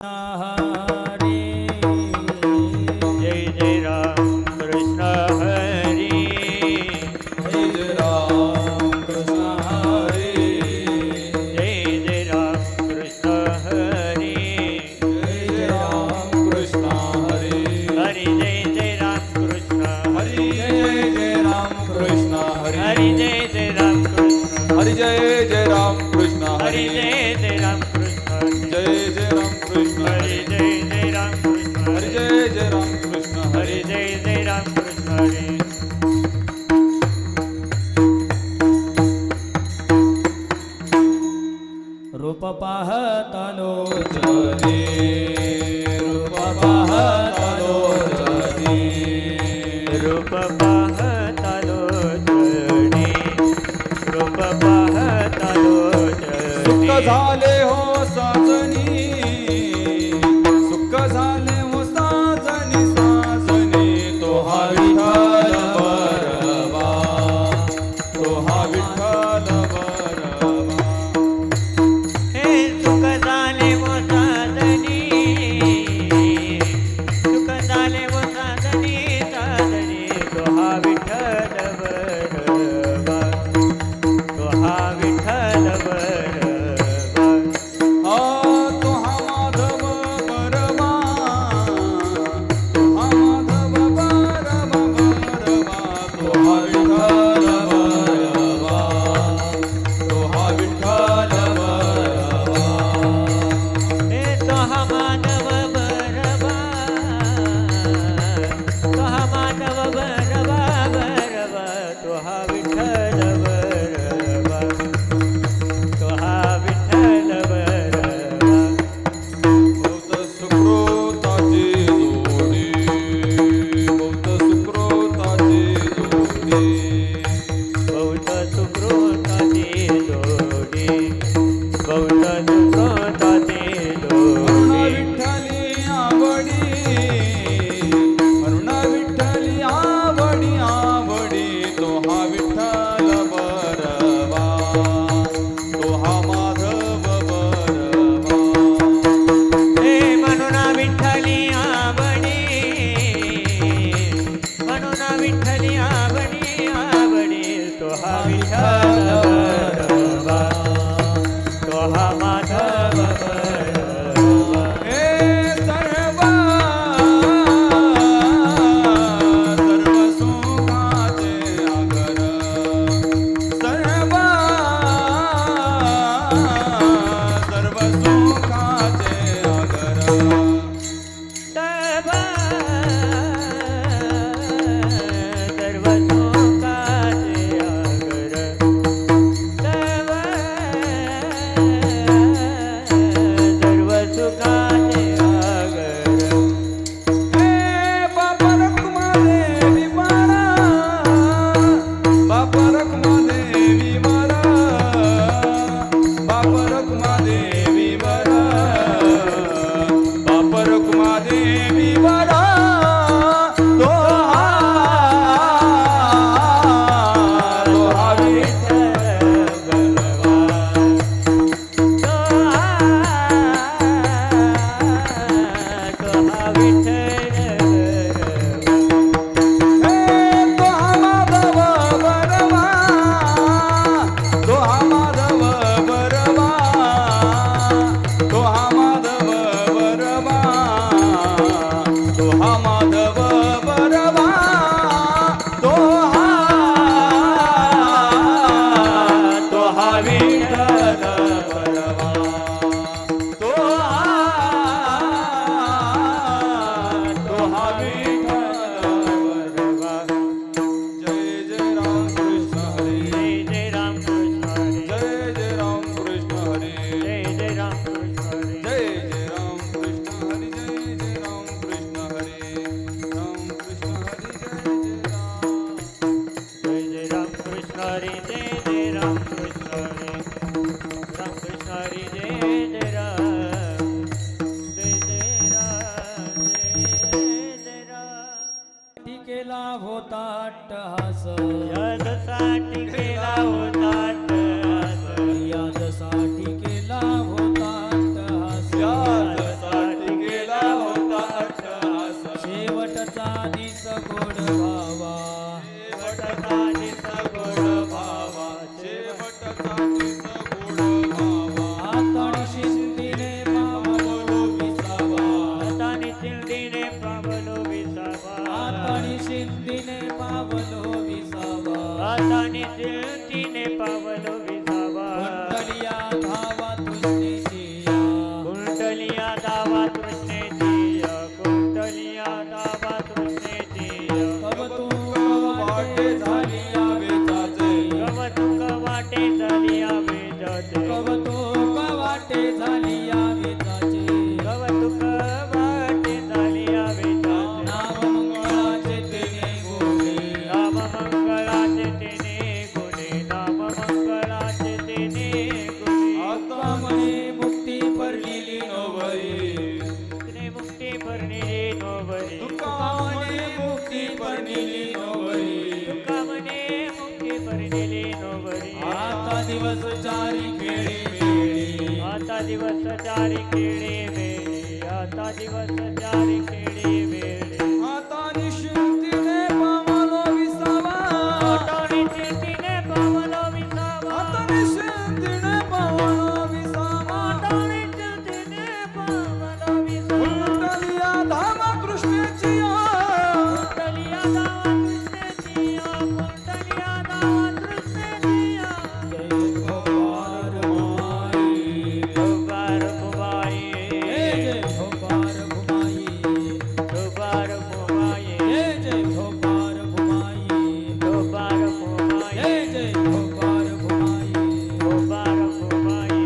हरे जय जय राम कृष्ण हरी जय जय राम कृष्ण हरे जय जय राम कृष्ण हरी जय जय राम कृष्ण हरे हरी जय जय राम कृष्ण हरि जय जय राम कृष्ण हरे हरी जय जय राम कृष्ण हरि जय जय राम कृष्ण हरी हरे जय जय राम कृष्ण जय जय राम कृष्ण हरी हरे जय जय राम कृष्ण हरि जय जय राम कृष्ण हरी हरे जय जय राम कृष्ण हरी रूप पाहता लोचने रूप पाहता लोचने रूप पाहता लोचने रूप पाहता लोचने सुख झाले हो साजनी सुख झाले हो साजनी साजनी तो हा विठ्ठल बरवा तो हा विठ्ठल बरवा हे सुख झाले वो साधनी सुख झाले वो साधनी साधनी तो हा विठ्ठल बरवा तो हा विठ्ठल बरवा हा तो हा माधव बरवा तो हा माधव बरवा बरवा तो हा विठ्ठल बरवा तो हा विठ्ठल बरवा हे तो हा माधव बरवा तो हा माधव बरवा बरवा तो हा विठ्ठल बरवा तो हा विठ्ठल बरवा बौद्ध सुकृताची जोडी बौद्ध सुकृताची जोडी बौद्ध सुकृताची जोडी बौद्ध सुकृताची म्हणून जोडी विठ्ठली आवडी म्हणून विठ्ठली आवडी आवडी तो हा विठ्ठल बरवा तो हा माधव बरवा हे म्हणून विठ्ठली आवडी म्हणून विठ्ठली आवडी आवडी तो हा विठ्ठल बरवा तो हा माधव बरवा हे सर्व सर्व सुखाचे आगर सर्व सर्व सुखाचे आगर सर्व सर्व सुखाचे आगर सर्व सर्व सुखाचे आगर हे बाप रखुमादेवी मारा बाप रखुमादेवी मारा बाप रखुमादेवी मारा बाप रखुमादेवी मारा तो हा विठ्ठल बरवा तो हा विठ्ठल बरवा हे तो हा माधव बरवा तो हा माधव बरवा तो हा माधव बरवा तो हा माधव बरवा तो हा विठ्ठल बरवा तो हा विठ्ठल बरवा जय जय राम कृष्ण हरी जय जय राम कृष्ण हरी जय जय राम कृष्ण हरी जय जय राम कृष्ण हरी जय जय राम कृष्ण हरी जय जय राम कृष्ण हरी राम कृष्ण हरी जय जय राम जय जय राम कृष्ण हरी जय जय राम कृष्ण हरी राम कृष्ण हरी जय जय राम जय जय राम जय जय राम केला होता अट्टहास यादसाठी केला होता अट्टहास यादसाठी केला होता अट्टहास यादसाठी हाताने शिंदीने पावलो विसावा हाताने शिंदीने पावलो विसावा कुंडलिया धावा तृष्णेची कुंडलिया धावा तृष्णेची कुंडलिया धावा तृष्णेची कवतुक वाटे झाली वेचाचे कवतुक वाटे झाली वेचाचे कवतुक वाटे झाली वेचाचे कवतुक वाटे झाली वेचाचे नाम मंगळाचे तेने गोडे नाम मंगळाचे तेने गुणे नाम मंगळाचे तेने गुणे आत्मा म्हणे मुक्ती परलिली नोवरी तेने मुक्ती भरलेली नोवरी तुका म्हणे मुक्ती परलिली नोवरी तुका म्हणे मुक्ती भरलेली नोवरी आता दिवस चारी खेळी वेळी आता दिवस चारी खेळे वेळे आता दिवस चारी खेळे वेळे आता निश्चिंतीने पावलो विसावा आठवणी चिंतीने पावलो विसावा आता निश्चिंतीने पावलो विसावा आठवणी चिंतीने पावलो विसावा कुंडलिया धामा कृष्णेची कुंडलिया धावा कृष्णेची कुंडलिया धावा कृष्णेची जय भोपार घुमाई दोबार घुमाई जय जय भोपार घुमाई दोबार घुमाई जय जय भोपार घुमाई दोबार घुमाई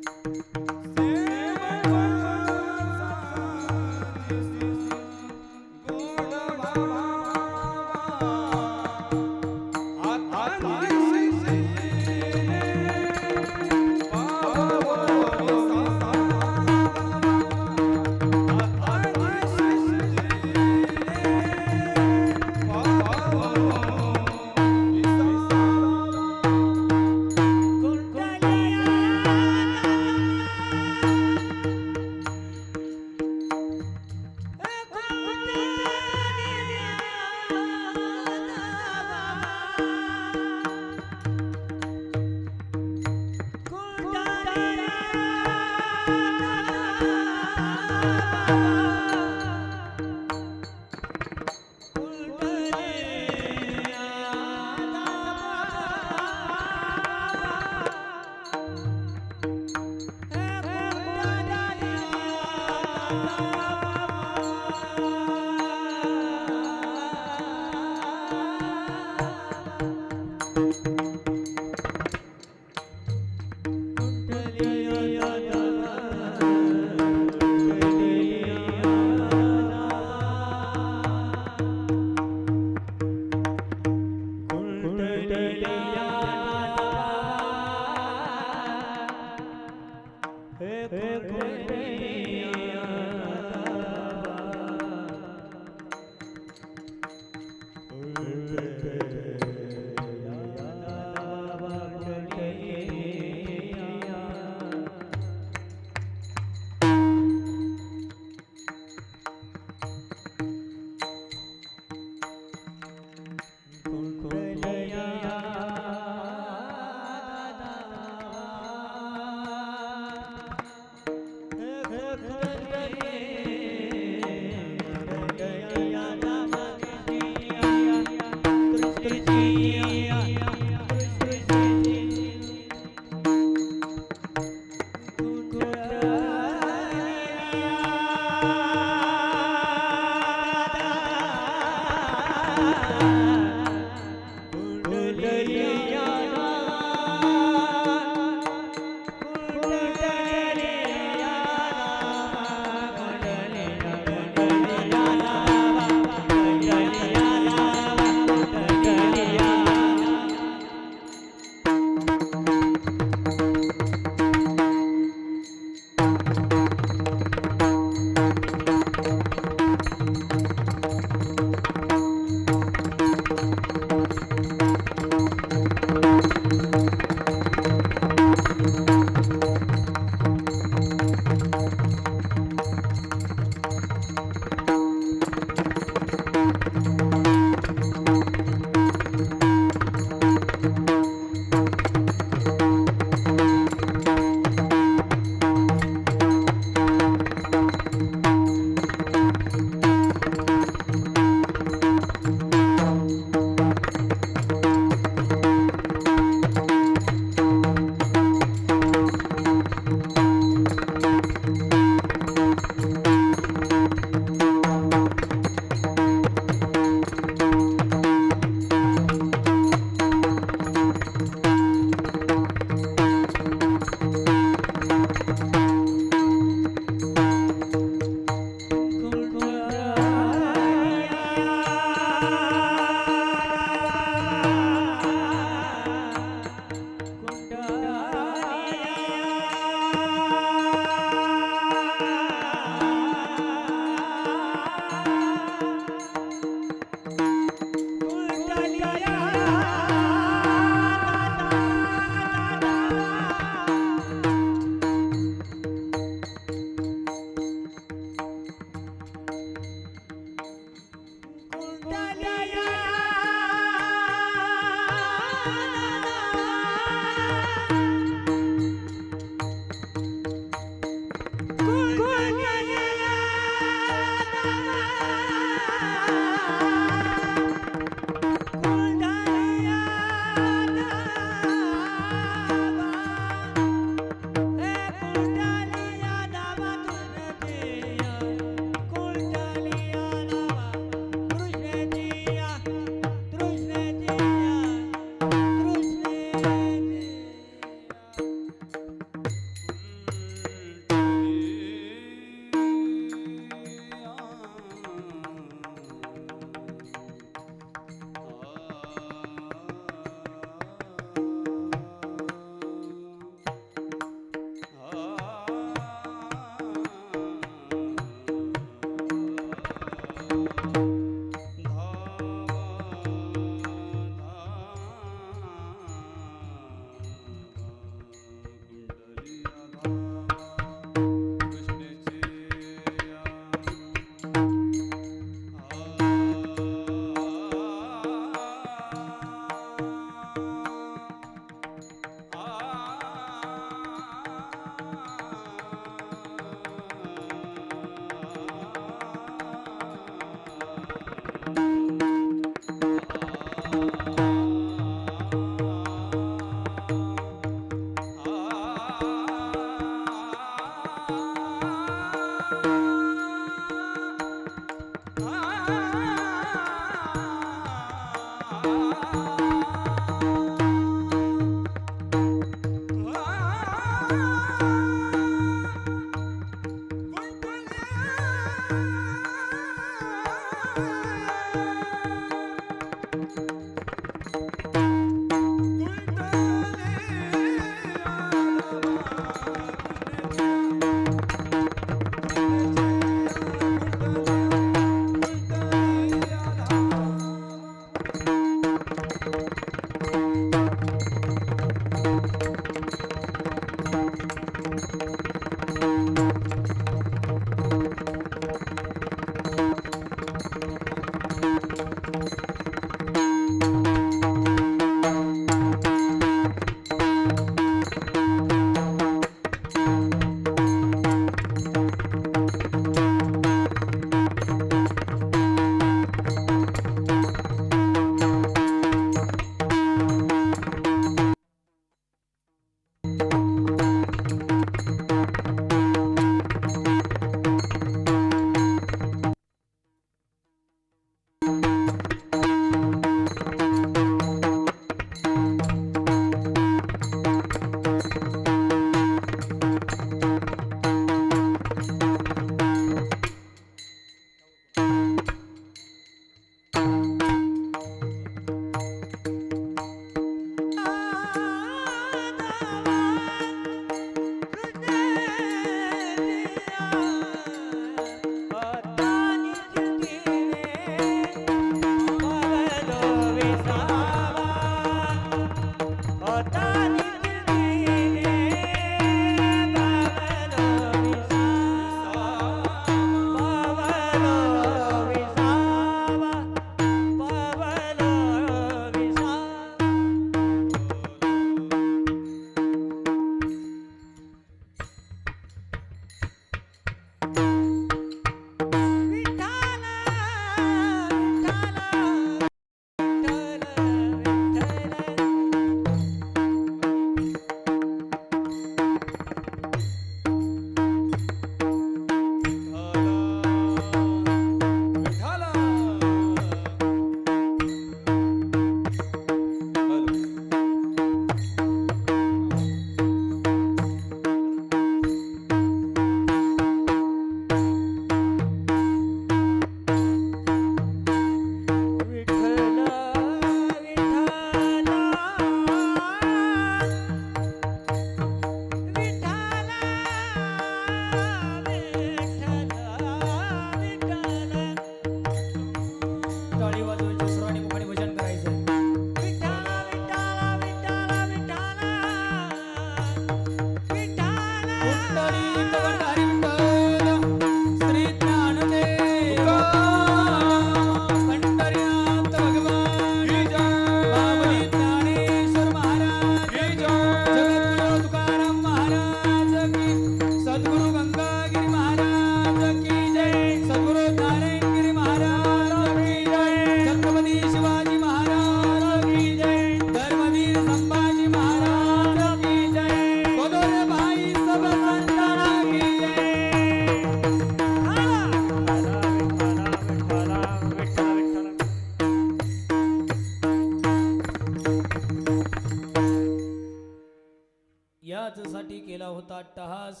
याचसाठी केला होता अट्टहास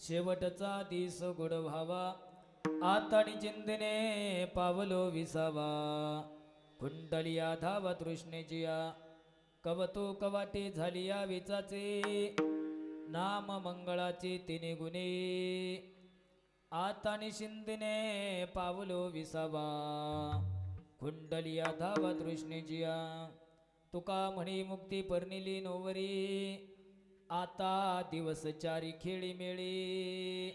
शेवटचा दिस गोड व्हावा आतानी चिंतेने पावलो विसावा कुंडलिया धावा तृष्णेजिया कवतो कवाटे झाली या विचाचे नाम मंगळाचे तिने गुणे आतानी चिंतेने पावलो विसावा कुंडलिया धावा तृष्णेजिया तुका म्हणी मुक्ती परनिली नोवरी आता दिवस चारी खेळी मेळी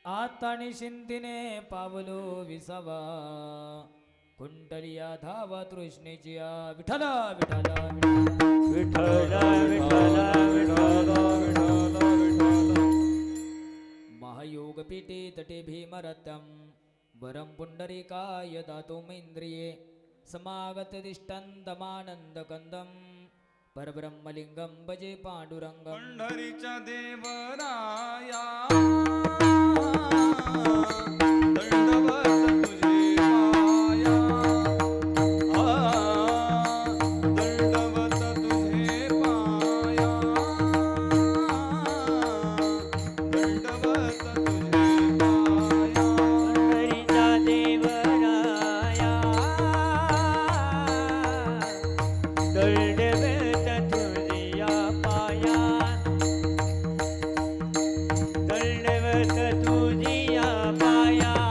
आता निशिंतीने पावलो विसावा कुंडलिया धावा तृष्णेजिया विठला विठला विठ्ठला विठ्ठला विठ्ठला महायोग पीठे तटे भीमरथम वरम पुंडरीकाय दातुमेंद्रिये समागत दिष्टंदमानंद कंदम परब्रह्मलिंगम भजे पांडुरंगम पंढरीच्या देवराया दंडवत तुझे पाया दंडवत तुझे पाया दंडवत तुझे पाया पंढरीचा देवराया दंडवत तुझिया पाया दंडवत तुझिया पाया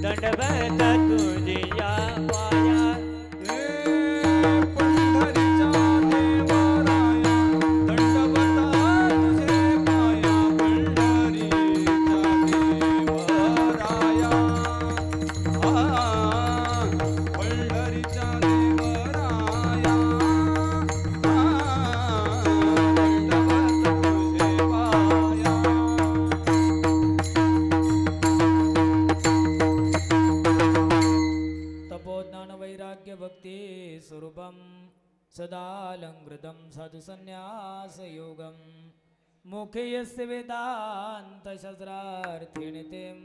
दंडवत तुझिया पाया पंढरीच्या देवराया दंडवत तुझे पाया पंढरीच्या देवराया पंढरीच्या देवराया दंडवत तुझे पाया तपोज्ञान वैराग्य भक्ती स्वरूपम सदालंकृतं साधु संन्यास योगम मुखे यस्य वेदांत शस्त्रार्थेण तें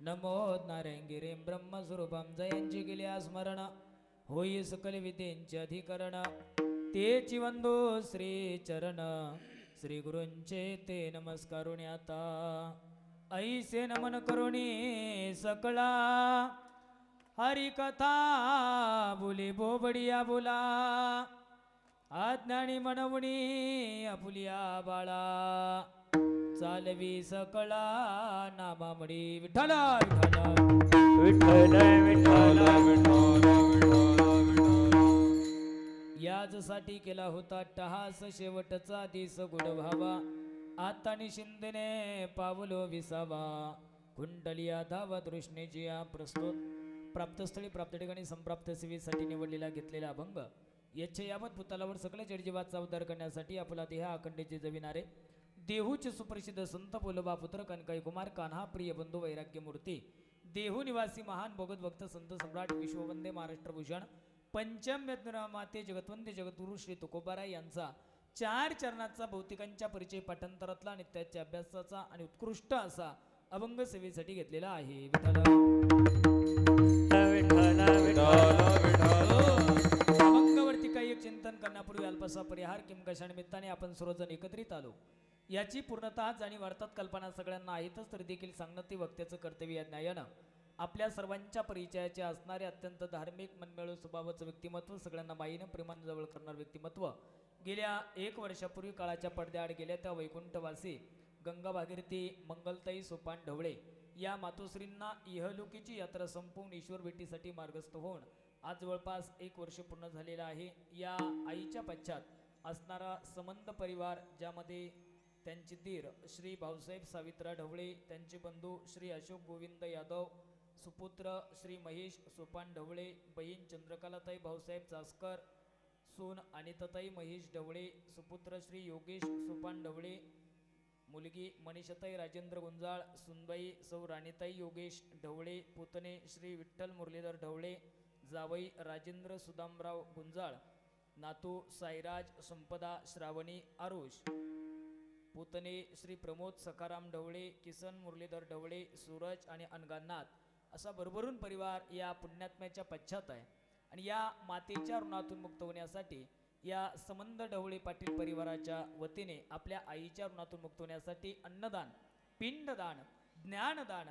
नमो नारायणगिरीं ब्रह्मस्वरूपं जयांची केल्या स्मरण होई सकल विद्येंचे अधिकरण तेची वंदो श्री चरण श्री गुरूंचे ते नमस्कारुणी आता ऐसे नमन करुणी सकळा हरी कथा बोली बोबडिया बोला अज्ञानी मनवणी आपुलिया बाळा चालवी सकळा नामामडी विठ्ठला विठ्ठला विठ्ठला विठ्ठला याचसाठी केला होता अट्टहास शेवटचा दिस गुड व्हावा आता निशिंदेने पावलो विसावा कुंडलिया धावा तृष्णेजिया प्रस्तुत प्राप्तस्थळी प्राप्त ठिकाणी संप्राप्त सेवेसाठी निवडलेला घेतलेला अभंग याच्या यावत भूतालावर सकळ जडजीवाचा उद्धार करण्यासाठी आपला देह अखंडेचे जविणारे देहूचे सुप्रसिद्ध संत बोलोबा पुत्र कनकाई कुमार कान्हा प्रिय बंधू वैराग्य मूर्ती देहू निवासी महान भगवत भक्त संत सम्राट विश्ववंदे महाराष्ट्रभूषण पंचम माते जगतवंदे जगद्गुरु श्री तुकोबाराय यांचा 4 चरणाचा भौतिकांच्या परिचय पाठांतरातला नित्याच्या अभ्यासाचा आणि उत्कृष्ट असा अभंग सेवेसाठी घेतलेला आहे विठ्ठला विठ्ठला अभंगावरती काही एक चिंतन करण्यापूर्वी अल्पसा परिहार किमकशा निमित्ताने आपण सर्वजण एकत्रित आलो याची पूर्णतः जाणीव अर्थात कल्पना सगळ्यांना आहेतच तरी देखील सांगणं ती वक्त्याचं कर्तव्य या न्यायानं आपल्या सर्वांच्या परिचयाचे असणारे अत्यंत धार्मिक मनमिळू स्वभावाचं व्यक्तिमत्व सगळ्यांना माईनं प्रेमानं जवळ करणार व्यक्तिमत्व गेल्या 1 वर्षापूर्वी काळाच्या पडद्याआड गेल्या त्या वैकुंठवासी गंगा भागीरथी मंगलताई सोपान ढवळे या मातोश्रींना इहलोकीची यात्रा संपवून ईश्वर भेटीसाठी मार्गस्थ होऊन आज जवळपास 1 वर्ष पूर्ण झालेला आहे. या आईच्या पश्चात असणारा समंत परिवार, ज्यामध्ये त्यांचे दीर श्री भाऊसाहेब सावित्रा ढवळे, त्यांचे बंधू श्री अशोक गोविंद यादव, सुपुत्र श्री महेश सोपान ढवळे, बहीण चंद्रकलाताई भाऊसाहेब चासकर, सून अनिताताई महेश ढवळे, सुपुत्र श्री योगेश सोपान ढवळे, मुलगी मनीषाताई राजेंद्र गुंजाळ, सुनबाई सौ राणीताई योगेश ढवळे, पुतणे श्री विठ्ठल मुरलीधर ढवळे, जावई राजेंद्र सुदामराव गुंजाळ, नातू साईराज संपदा श्रावणी आरुष, पुतणे श्री प्रमोद सखाराम ढवळे, किसन मुरलीधर ढवळे, सूरज आणि अनगानाथ, असा भरभरून परिवार या पुण्यात्म्याच्या पश्चात आहे. आणि या मातेच्या ऋणातून मुक्त होण्यासाठी या समंद ढवळे पाटील परिवाराच्या वतीने आपल्या आईच्या ऋणातून मुक्त होण्यासाठी अन्नदान, पिंडदान, ज्ञानदान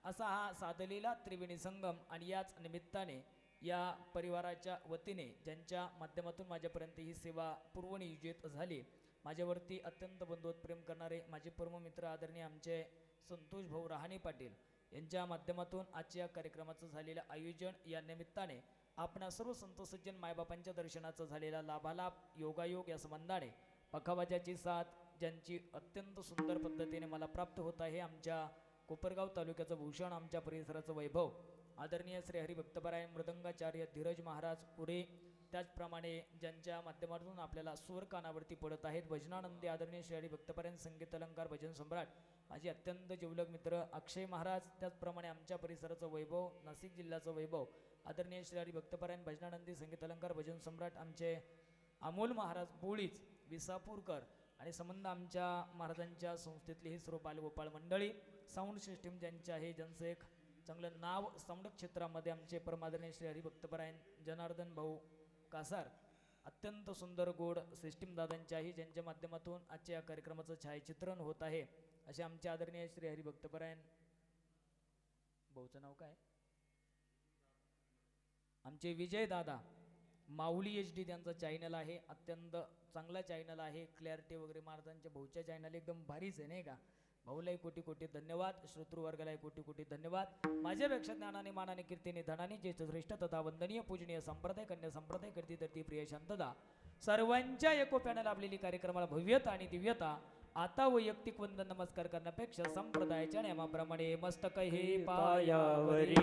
असा हा साधलेला त्रिवेणी संगम. आणि याच निमित्ताने या परिवाराच्या वतीने ज्यांच्या माध्यमातून माझ्यापर्यंत ही सेवा पूर्वनियोजित झाली, माझ्यावरती अत्यंत बंधुवत प्रेम करणारे माझे परममित्र आदरणीय आमचे संतोष भाऊ रहाणे पाटील यांच्या माध्यमातून आजच्या या कार्यक्रमाचं झालेलं आयोजन, या निमित्ताने आपणा सर्व संत सज्जन मायबापांच्या दर्शनाचा झालेला लाभालाभ योगायोग या संबंधाने पखावाजाची साथ ज्यांची अत्यंत सुंदर पद्धतीने मला प्राप्त होत आहे, आमच्या कोपरगाव तालुक्याचं भूषण, आमच्या परिसराचं वैभव, आदरणीय श्री हरिभक्तपरायण मृदंगाचार्य धीरज महाराज पुरे, त्याचप्रमाणे ज्यांच्या माध्यमातून आपल्याला स्वर कानावरती पडत आहेत भजनानंदी आदरणीय श्री हरिभक्तपरायण संगीत अलंकार भजन सम्राट माझे अत्यंत जिवलग मित्र अक्षय महाराज, त्याचप्रमाणे आमच्या परिसराचं वैभव, नाशिक जिल्ह्याचं वैभव, आदरणीय श्री हरिभक्तपरायण भजनानंदी संगीत अलंकार भजन सम्राट आमचे अमोल महाराज बोळीच विसापूरकर, आणि संबंध आमच्या महाराजांच्या संस्थेतली ही सर्व बालगोपाळ मंडळी, साऊंड सिस्टीम ज्यांचे आहे, ज्यांचं एक चांगलं नाव साऊंड क्षेत्रामध्ये आमचे परमादरणीय श्री हरिभक्तपरायण जनार्दन भाऊ कासार, अत्यंत सुंदर गोड सिस्टीम दादांचे आहे, ज्यांच्या माध्यमातून आजच्या या कार्यक्रमाचं छायाचित्रण होत आहे, असे आमचे आदरणीय श्री हरिभक्तपरायण भाऊचं नाव काय, आमचे विजय दादा माऊली HD त्यांचा चॅनल आहे, अत्यंत चांगला चॅनल आहे, क्लॅरिटी वगैरे महाराजांच्या भाऊच्या चॅनल एकदम भारीच आहे नाही का. भाऊलाही कोटी कोटी धन्यवाद, श्रोतृवर्गालाही कोटी कोटी धन्यवाद. माझ्यापेक्षा ज्ञानाने मानाने कीर्तीने धनाने ज्येष्ठ श्रेष्ठ तथा वंदनीय पूजनीय संप्रदाय कन्या संप्रदाय करती धरती प्रिय शांतता सर्वांच्या एकोप्याने लाभलेली कार्यक्रमाला भव्यता आणि दिव्यता. आता वैयक्तिक वंदन नमस्कार करण्यापेक्षा संप्रदायाच्या नियमाप्रमाणे मस्तक हे पायावरी,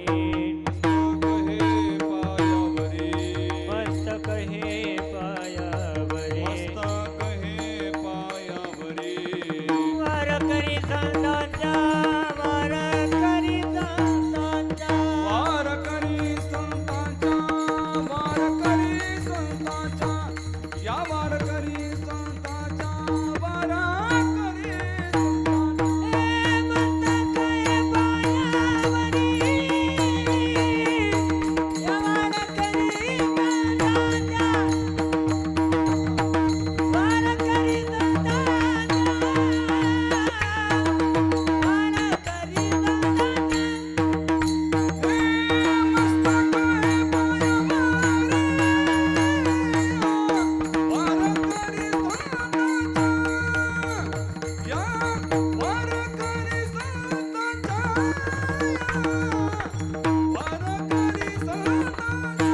मस्तक हे पायावरी, मस्तक हे पायावरी, वार करी संतांचा, वार करी संतांचा, वार करी संतांच्या, वार करी संतांच्या, या वार करी संतांच्या, वार करी संतांच्या. हे मस्तक हे पायावरी, या वार करी संतांचा, वार करी संतांचा, वार करी संतांचा.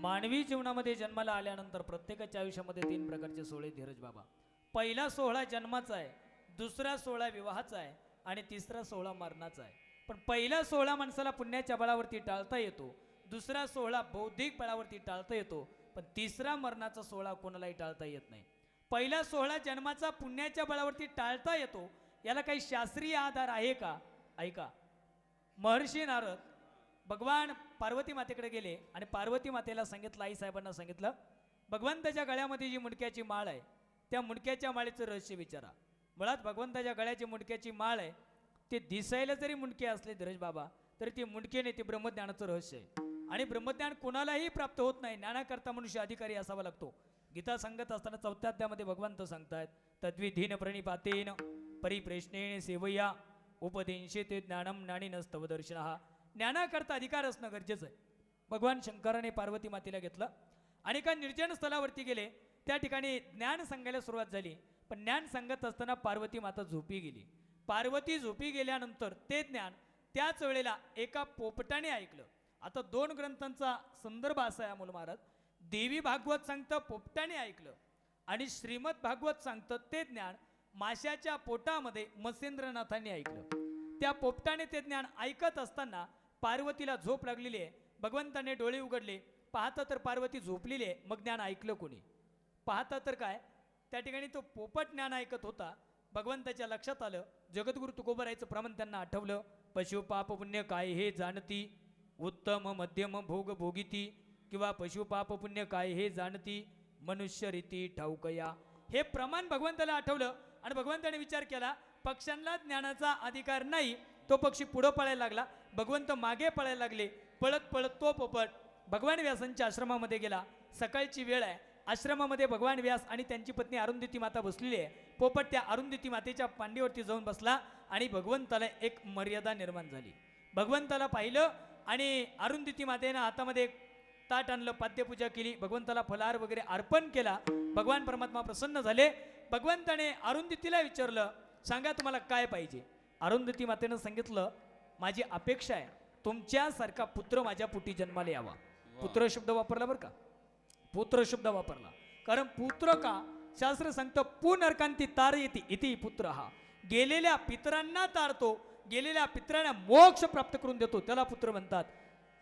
मानवी जीवनामध्ये जन्माला आल्यानंतर प्रत्येकाच्या आयुष्यामध्ये 3 प्रकारचे सोहळे धीरज बाबा. पहिला सोहळा जन्माचा आहे, दुसरा सोहळा विवाहाचा आहे आणि तिसरा सोहळा मरणाचा आहे. पण पहिला सोहळा माणसाला पुण्याच्या बळावरती टाळता येतो, दुसरा सोहळा बौद्धिक बळावरती टाळता येतो, पण तिसरा मरणाचा सोहळा कोणालाही टाळता येत नाही. पहिला सोहळा जन्माचा पुण्याच्या बळावरती टाळता येतो, याला काही शास्त्रीय आधार आहे का? ऐका. महर्षी नारद भगवान पार्वती मातेकडे गेले आणि पार्वती मातेला सांगितलं, आई साहेबांना सांगितलं, भगवंताच्या गळ्यामध्ये जी मुंडक्याची माळ आहे त्या मुंडक्याच्या माळेचं रहस्य विचारा. मुळात भगवंताच्या गळ्याची मुंडक्याची माळ आहे, ते दिसायला जरी मुंडके असले धीरज बाबा तरी ती मुंडके नाही, ते ब्रह्मज्ञानाचं रहस्य आहे. आणि ब्रह्मज्ञान कोणालाही प्राप्त होत नाही, ज्ञानाकरता मनुष्य अधिकारी असावा लागतो. गीता सांगत असताना 4थ्या अध्यायामध्ये भगवंत सांगतात, तद्विधीन प्रणिपातेन परिप्रेष्णेन सेवया उपदेशे ते ज्ञानम ज्ञानिनस्तव दर्शनः. ज्ञानाकरता अधिकार असणं गरजेचं आहे. भगवान शंकराने पार्वती मातेला घेतलं आणि एका निर्जन स्थळावरती गेले, त्या ठिकाणी ज्ञान सांगायला सुरुवात झाली. पण ज्ञान सांगत असताना पार्वती माता झोपी गेली. पार्वती झोपी गेल्यानंतर ते ज्ञान त्याच वेळेला एका पोपटाने ऐकलं. आता 2 ग्रंथांचा संदर्भ असा आहे अमोल महाराज. देवी भागवत सांगतं पोपटाने ऐकलं आणि श्रीमद भागवत सांगतं ते ज्ञान माशाच्या पोटामध्ये मत्स्येंद्रनाथांनी ऐकलं. त्या पोपटाने ते ज्ञान ऐकत असताना पार्वतीला झोप लागलेली आहे. भगवंताने डोळे उघडले, पाहता तर पार्वती झोपलेली आहे. मग ज्ञान ऐकलं कोणी? पाहता तर काय, त्या ठिकाणी तो पोपट ज्ञान ऐकत होता. भगवंताच्या लक्षात आलं, जगद्गुरु तुकोबरायचं प्रमाण त्यांना आठवलं. पशु पाप पुण्य काय हे जाणती, उत्तम मध्यम भोग भोगिती, किंवा पशु पाप पुण्य काय हे जाणती, मनुष्य रीती ठाऊकया. हे प्रमाण भगवंताला आठवलं आणि भगवंताने विचार केला, पक्ष्यांना ज्ञानाचा अधिकार नाही. तो पक्षी पुढं पळायला लागला, भगवंत मागे पळायला लागले. पळत पळत तो पोपट भगवान व्यासांच्या आश्रमामध्ये गेला. सकाळची वेळ आहे. आश्रमामध्ये भगवान व्यास आणि त्यांची पत्नी अरुंधती माता बसलेली आहे. पोपट त्या अरुंधती मातेच्या पांडीवरती जाऊन बसला आणि भगवंताला एक मर्यादा निर्माण झाली. भगवंताला पाहिलं आणि अरुंधती मातेनं हातामध्ये एक ताट आणलं, पाद्यपूजा केली, भगवंताला फलाहार वगैरे अर्पण केला. भगवान परमात्मा प्रसन्न झाले. भगवंताने अरुंधतीला विचारलं, सांगा तुम्हाला काय पाहिजे? अरुंधती मातेनं सांगितलं, माझी अपेक्षा आहे तुमच्यासारखा पुत्र माझ्या पोटी जन्माला यावा. पुत्र शब्द वापरला बरं का, पुत्र शब्द वापरला. कारण पुत्र का, शास्त्र सांगतं पुनर्कांती तार येते इति पुत्र हा. गेलेल्या पितरांना तारतो, गेलेल्या पितरांना मोक्ष प्राप्त करून देतो, त्याला पुत्र म्हणतात.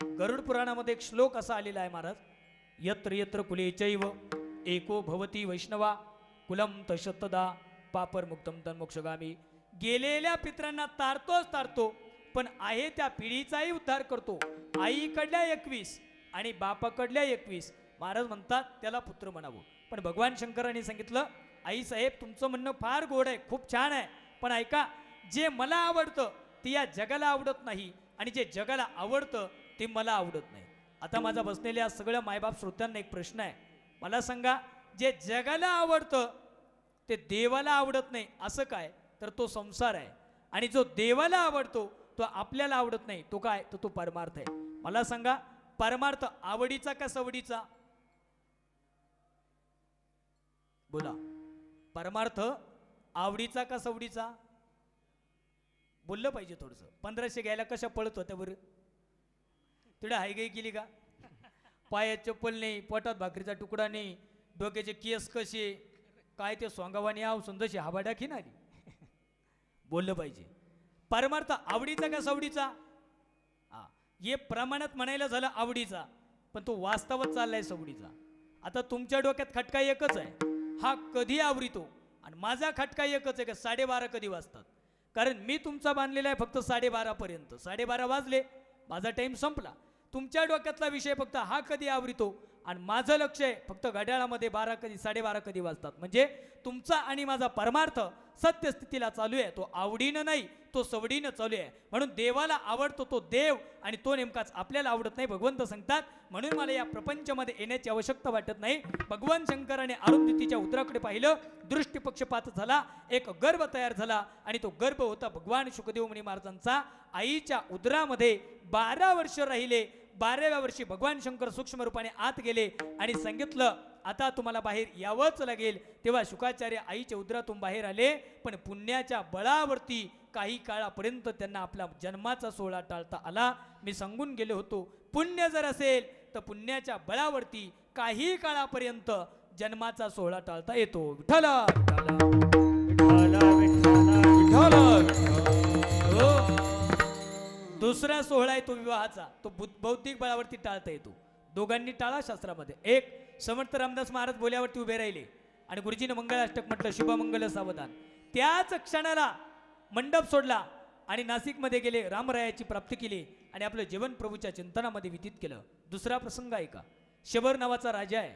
गरुड पुराणामध्ये एक श्लोक असा आलेला आहे महाराज, यत्र यत्र कुले चैव एको भवती वैष्णवा कुलम तशतदा पापर मुक्तम तन मोक्षगामी. गेलेल्या पितरांना तारतोच तारतो, पण आहे त्या पिढीचाही उद्धार करतो. आईकडल्या 21 आणि बापाकडल्या 21. महाराज म्हणतात त्याला पुत्र म्हणावं. पण भगवान शंकरांनी सांगितलं, आई साहेब तुमचं म्हणणं फार गोड आहे, खूप छान आहे, पण ऐका, जे मला आवडतं ते या जगाला आवडत नाही आणि जे जगाला आवडतं ते मला आवडत नाही. आता माझा बसलेल्या सगळ्या मायबाप श्रोत्यांना एक प्रश्न आहे, मला सांगा, जे जगाला आवडतं ते देवाला आवडत नाही असं काय? तर तो संसार आहे. आणि जो देवाला आवडतो तो आपल्याला आवडत नाही, तो काय? तर तो परमार्थ आहे. मला सांगा, परमार्थ आवडीचा का सवडीचा? बोला, परमार्थ आवडीचा का सवडीचा? बोललं पाहिजे थोडंसं. 1500 घ्यायला कशा पळत होत्या बरं? तिकडे हायगाई केली का? पायात चप्पल नाही, पोटात भाकरीचा तुकडा नाही, डोक्याचे केस कसे काय ते सोंगावानी आव सुंदरशी हाबाडा खिनारी. बोललं पाहिजे. परमार्थ आवडीचा का सवडीचा? हा, हे प्रमाणात म्हणायला झालं आवडीचा, पण तो वास्तवात चाललाय सवडीचा. आता तुमच्या डोक्यात खटका एकच आहे, हा कधी आवडतो, आणि माझा खटका एकच आहे का 12:30 कधी वाजतात. कारण मी तुमचा बांधलेला आहे फक्त 12:30 पर्यंत. 12:30 वाजले, माझा टाइम संपला. तुमच्या डोक्यातला विषय फक्त हा कधी आवडतो, आणि माझं लक्ष आहे फक्त घड्याळामध्ये 12:30 कधी वाजतात. म्हणजे तुमचा आणि माझा परमार्थ सत्यस्थितीला चालू आहे, तो आवडीनं नाही, तो सवडीनं चालू आहे. म्हणून देवाला आवडतो तो देव, आणि तो नेमकाच आपल्याला आवडत नाही. भगवंत सांगतात, म्हणून मला या प्रपंचामध्ये येण्याची आवश्यकता वाटत नाही. भगवान शंकराने अरुंधतीच्या उदराकडे पाहिलं, दृष्टीपक्षपात झाला, एक गर्भ तयार झाला, आणि तो गर्भ होता भगवान शुकदेव मुनी महाराजांचा. आईच्या उदरामध्ये 12 वर्ष राहिले. 12व्या वर्षी भगवान शंकर सूक्ष्म रूपाने आत गेले आणि सांगितलं, आता तुम्हाला बाहेर यावंच लागेल. तेव्हा शुकाचार्य आईच्या उदरातून बाहेर आले, पण पुण्याच्या बळावरती काही काळापर्यंत त्यांना आपला जन्माचा सोहळा टाळता आला. मी सांगून गेलो होतो, पुण्य जर असेल तर पुण्याच्या बळावरती काही काळापर्यंत जन्माचा सोहळा टाळता येतो. विठ्ठल दुसरा सोहळा आहे तो विवाहाचा, तो बौद्धिक बळावरती टाळता येतो. दोघांनी टाळा शास्त्रामध्ये. एक, समर्थ रामदास महाराज बोल्यावरती उभे राहिले आणि गुरुजीनं मंगलाष्टक म्हटलं, शुभमंगल सावधान. त्याच क्षणाला मंडप सोडला आणि नाशिकमध्ये गेले, रामरायाची प्राप्ती केली आणि आपलं जीवन प्रभूच्या चिंतनामध्ये व्यतीत केलं. दुसरा प्रसंग आहे का, शबर नावाचा राजा आहे,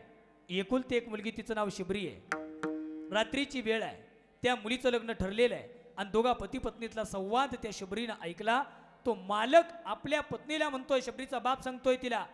एकुलती एक मुलगी, तिचं नाव शबरी आहे. रात्रीची वेळ आहे, त्या मुलीचं लग्न ठरलेलं आहे आणि दोघा पती पत्नीतला संवाद त्या शबरीनं ऐकला. तो मालक आपल्या पत्नीला म्हणतोय, शबरीचा बाप सांगतोय तिला,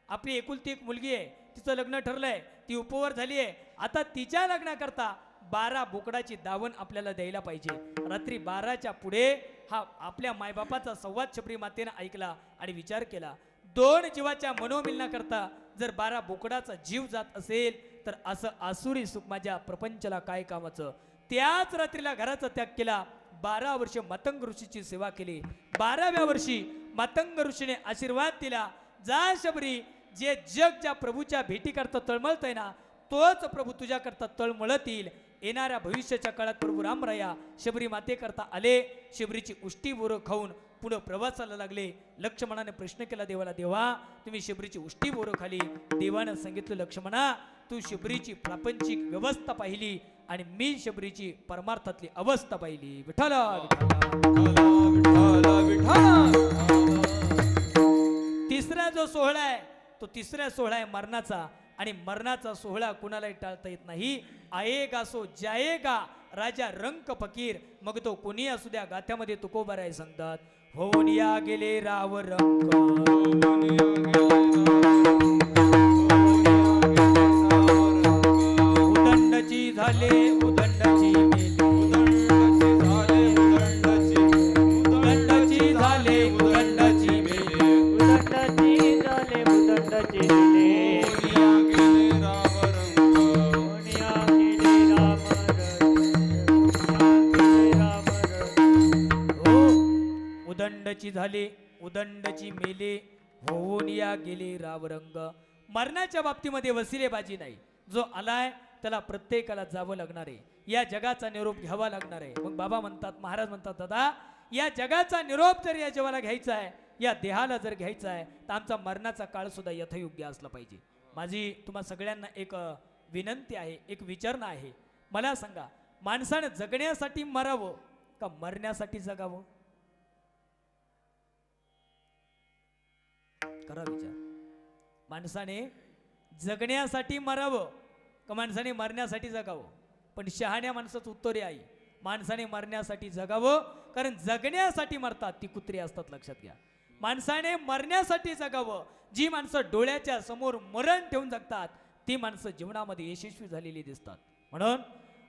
आपली एकुलती एक मुलगी आहे, तिचं लग्न ठरलंय, ती उपवर झाली आहे, आता तिच्या लग्नाकरता 12 बोकडाची दावण आपल्याला द्यायला पाहिजे. रात्री 12च्या पुढे हा आपल्या मायबापाचा संवाद शबरी मातेनं ऐकला आणि विचार केला, 2 जीवाच्या मनोमिलनाकरता जर 12 बोकडाचा जीव जात असेल तर असं आसुरी सुख माझ्या प्रपंचाला काय कामाचं. त्याच रात्रीला घराचा त्याग केला. 12 वर्ष मातंग ऋषीची सेवा केली. 12व्या वर्षी मातंग ऋषीने आशीर्वाद दिला, जा शबरी, जे जग ज्या प्रभूच्या भेटी करता तळमळतय ना, तोच प्रभू तुझ्या करता तळमळतील. येणाऱ्या भविष्याच्या काळात प्रभू रामराया शबरी माते करता आले. शबरीची उष्टी बोरं खाऊन पुढं प्रवासाला लागले. लक्ष्मणाने प्रश्न केला देवाला, देवा तुम्ही शबरीची उष्टी बोरं खाली. देवानं सांगितलं, लक्ष्मणा तू शबरीची प्रापंचिक व्यवस्था पाहिली आणि मी शबरीची परमार्थातली अवस्था पाहिली. विठ्ठला विठ्ठला विठ्ठला. तिसरा जो सोहळा आहे तो तिसरा सोहळा आहे मरणाचा. आणि मरणाचा सोहळा कुणालाही टाळता येत नाही. आएगा सो जाएगा राजा रंक फकीर. मग तो कोणी असू द्या. गाथ्यामध्ये तुकोबाराय सांगतात, होऊन या गेले राव रंक. उदंडची झाले उदंडची मेले. उदंडची झाले उदंडची मेले. उदंडची झाले उदंडची दिले. कोण्या केले राम हो, उदंडची झाले उदंडची मेले. होऊन या गेले रावरंग. मरणाच्या बाबतीमध्ये वसिलेबाजी नाही. जो आलाय त्याला प्रत्येकाला जावं लागणार आहे. या जगाचा निरोप घ्यावा लागणार आहे. मग बाबा म्हणतात, महाराज म्हणतात, दादा या जगाचा निरोप जर या जीवाला घ्यायचा आहे, या देहाला जर घ्यायचा आहे, तर आमचा मरणाचा काळ सुद्धा यथायोग्य असला पाहिजे. माझी तुम्हा सगळ्यांना एक विनंती आहे, एक विचारणा आहे. मला सांगा, माणसानं जगण्यासाठी मरावं का मरण्यासाठी जगावं? करा विचार. माणसाने जगण्यासाठी मरावं का माणसाने मरण्यासाठी जगावं? पण शहाण्या माणसाचं उत्तर आहे, माणसाने मरण्यासाठी जगावं. कारण जगण्यासाठी मरतात ती कुत्री असतात, लक्षात घ्या. माणसाने मरण्यासाठी जगावं. जी माणसं डोळ्याच्या समोर मरण ठेवून जगतात ती माणसं जीवनामध्ये यशस्वी झालेली दिसतात. म्हणून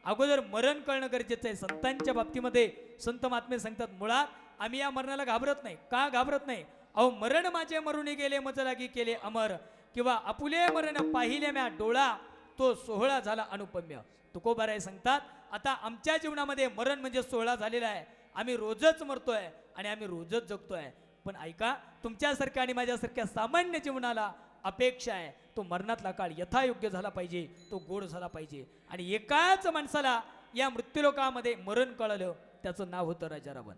अगोदर मरण कळणं गरजेचं आहे. संतांच्या बाबतीमध्ये संत महात्मे सांगतात, मुळात आम्ही या मरणाला घाबरत नाही. का घाबरत नाही? अहो, मरण माझे मरुनी गेले मज लागी केले अमर. किंवा आपुले मरण पाहिले म्या डोळा तो सोहळा झाला अनुपम्य. तुकोबाराय सांगतात, आता आमच्या जीवनामध्ये मरण म्हणजे सोहळा झालेला आहे. आम्ही रोजच मरतोय आणि आम्ही रोजच जगतोय. पण ऐका, तुमच्यासारख्या आणि माझ्यासारख्या सामान्य जीवनाला अपेक्षा आहे तो मरणातला काळ यथायोग्य झाला पाहिजे, तो गोड झाला पाहिजे. आणि एकाच माणसाला या मृत्यूलोकामध्ये मरण कळलं, त्याचं नाव होतं राजा रावण.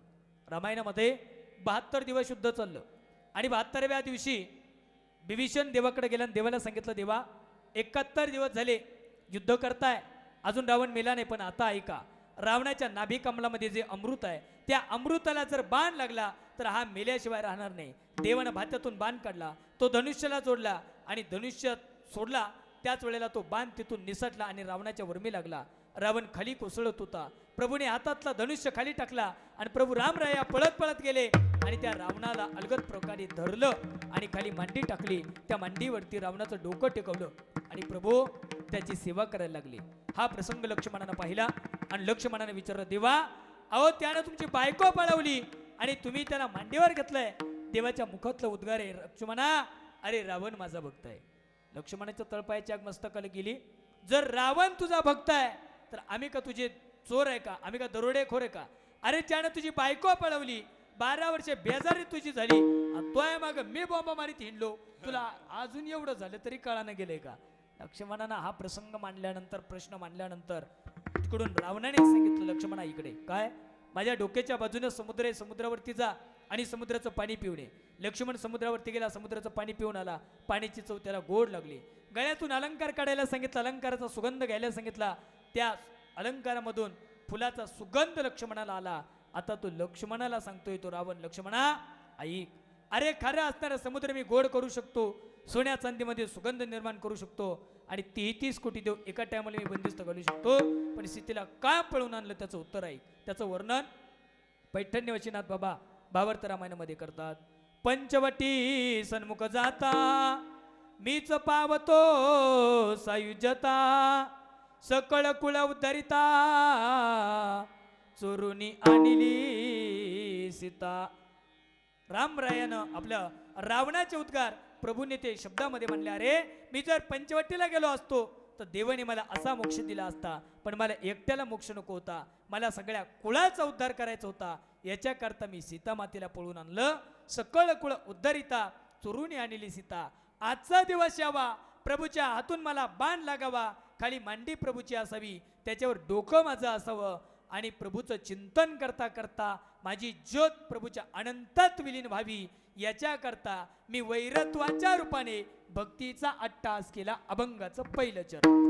रामायणामध्ये 72 दिवस युद्ध चाललं आणि 72व्या दिवशी विभीषण देवाकडे गेला आणि देवाला सांगितलं, देवा 71 दिवस झाले युद्ध करताय, अजून रावण मेला नाही, पण आता ऐका, रावणाच्या नाभी कमलामध्ये जे अमृत आहे त्या अमृताला जर बाण लागला तर हा मेल्याशिवाय राहणार नाही. देवानं भात्यातून बाण काढला, तो धनुष्याला जोडला आणि धनुष्य सोडला. त्याच वेळेला तो बाण तिथून निसटला आणि रावणाच्या वर्मी लागला. रावण खाली कोसळत होता. प्रभूने हातातला धनुष्य खाली टाकला आणि प्रभू रामराया पळत पळत गेले आणि त्या रावणाला अलगद प्रकारे धरलं आणि खाली मांडी टाकली. त्या मांडीवरती रावणाचं डोकं टेकवलं आणि प्रभू त्याची सेवा करायला लागली. हा प्रसंग लक्ष्मणानं पाहिला आणि लक्ष्मणाने विचारलं, देवा अहो त्यानं तुमची बायको पळवली आणि तुम्ही त्याला मांडीवर घेतलंय. देवाच्या मुखातलं उद्गार आहे, लक्ष्मणा अरे रावण माझा भक्त आहे. लक्ष्मणाच्या तळपायाची आग मस्तकाला गेली. जर रावण तुझा भक्त आहे तर आम्ही का तुझे चोर आहे का? आम्ही का दरोडेखोर आहे का? अरे त्यानं तुझी बायको पळवली, 12 वर्षे बेजारी तुझी झाली आणि तोय मग मी बॉम्ब मारीत हिंडलो, तुला अजून एवढं झालं तरी कळानं गेलंय का? लक्ष्मणानं हा प्रसंग मांडल्यानंतर, प्रश्न मांडल्यानंतर तिकडून रावणाने सांगितलं, लक्ष्मणा इकडे काय, माझ्या डोक्याच्या बाजूने समुद्र आहे, समुद्रावरती जा आणि समुद्राचं पाणी पिऊन ये. लक्ष्मण समुद्रावरती गेला, समुद्राचं पाणी पिऊन आला. पाण्याची चव त्याला गोड लागली. गळ्यातून अलंकार काढायला सांगितला, अलंकाराचा सुगंध घ्यायला सांगितला. त्या अलंकारामधून फुलाचा सुगंध लक्ष्मणाला आला. आता तो लक्ष्मणाला सांगतोय तो रावण, लक्ष्मणा ऐक, अरे खरं असणारा समुद्र मी गोड करू शकतो, सोन्या चांदीमध्ये सुगंध निर्माण करू शकतो आणि 33 कोटी देव एका टायमाला मी बंदिस्त घालू शकतो, पण सीतेला का पळून आणलं त्याचं उत्तर आहे. त्याचं वर्णन पैठण्य वचनात बाबा भावार्थ रामायणामध्ये करतात. पंचवटी सन्मुख जाता मीच पावतो सायुज्यता, सकळ कुळ उद्धरिता चोरुनी आणली सीता. रामरायानं आपल्या रावणाचे उद्गार प्रभूने ते शब्दामध्ये म्हणले, अरे मी जर पंचवटीला गेलो असतो तर देवाने मला असा मोक्ष दिला असता, पण मला एकट्याला मोक्ष नको होता, मला सगळ्या कुळाचा उद्धार करायचा होता. याच्याकरता मी सीता मातेला पळून आणलं. सकळ कुळ उद्धरिता चोरून आणली सीता. आजचा दिवस यावा, प्रभूच्या हातून मला बाण लागावा, खाली मांडी प्रभूची असावी, त्याच्यावर डोकं माझं असावं आणि प्रभूचं चिंतन करता करता माझी ज्योत प्रभूच्या अनंतात विलीन व्हावी, याच्याकरता मी वैरत्वाच्या रूपाने भक्तीचा अट्टास केला. अभंगाचं पहिलं चरण.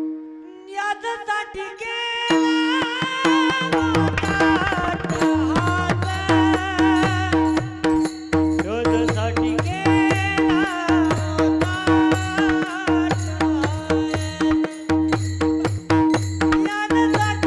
याच्यासाठी केला याच्यासाठी केला याच्यासाठी केला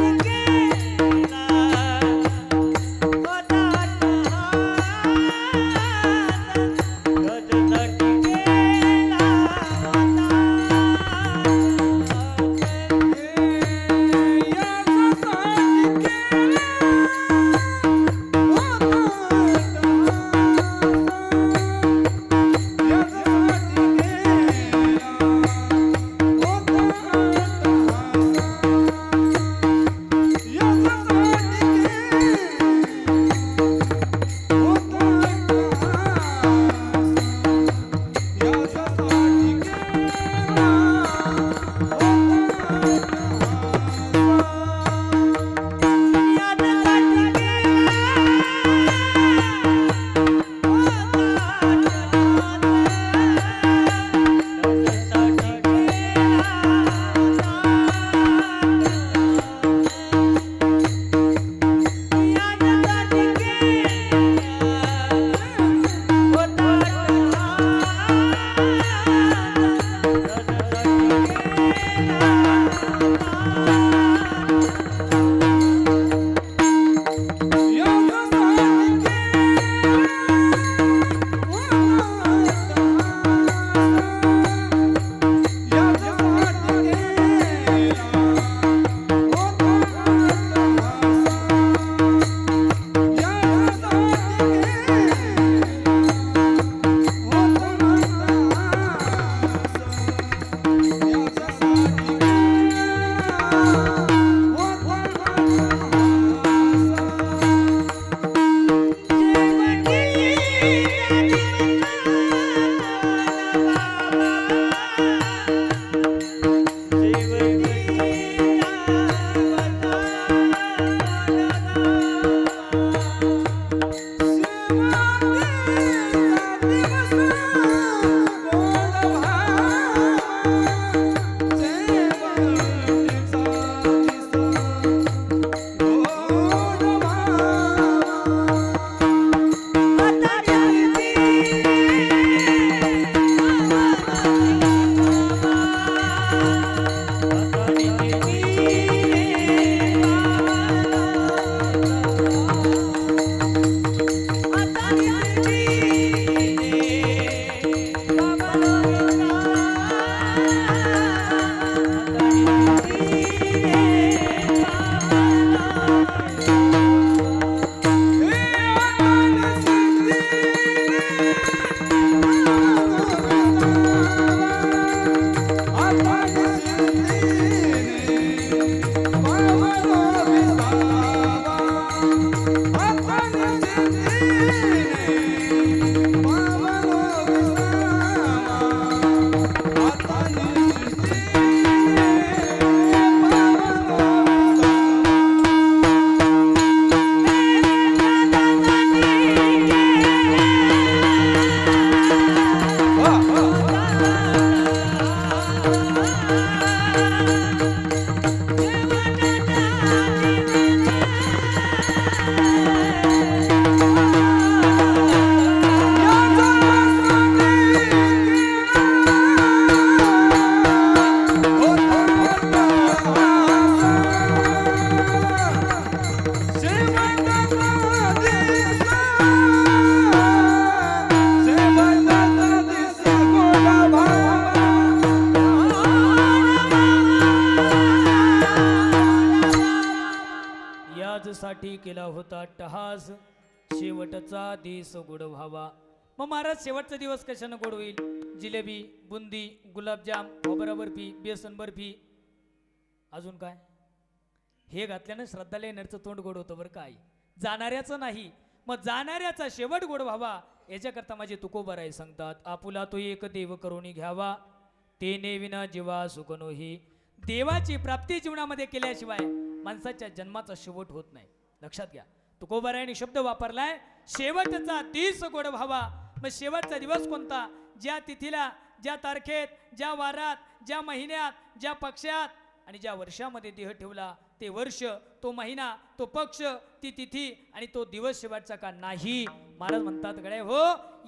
साठी केला होता टहास, शेवटचा दिवस गोड व्हावा. मग महाराज शेवटचा दिवस कशानं गोड होईल? जिलेबी, बुंदी, गुलाबजाम, खोबरा बर्फी, बेसन बर्फी, अजून काय? हे घातल्यानं श्रद्धाला येणारचं तोंड गोड होतं बरं काय, जाणाऱ्याचं नाही. मग जाणाऱ्याचा शेवट गोड व्हावा याच्याकरता माझे तुकोबाराय सांगतात, आपुला तो एक देव करुणी घ्यावा, तेने विना जीवा सुखनोही. देवाची प्राप्ती जीवनामध्ये केल्याशिवाय माणसाच्या जन्माचा शेवट होत नाही. लक्षात घ्या, तुकोबारायांनी शब्द वापरलाय, शेवटचा दिवस गोड व्हावा. मग शेवटचा दिवस कोणता? ज्या तिथीला, ज्या तारखेत, ज्या वारात, ज्या महिन्यात, ज्या पक्षात आणि ज्या वर्षामध्ये देह ठेवला, ते वर्ष, तो महिना, तो पक्ष, ती तिथी आणि तो दिवस शेवटचा का नाही. महाराज म्हणतात, गडे हो,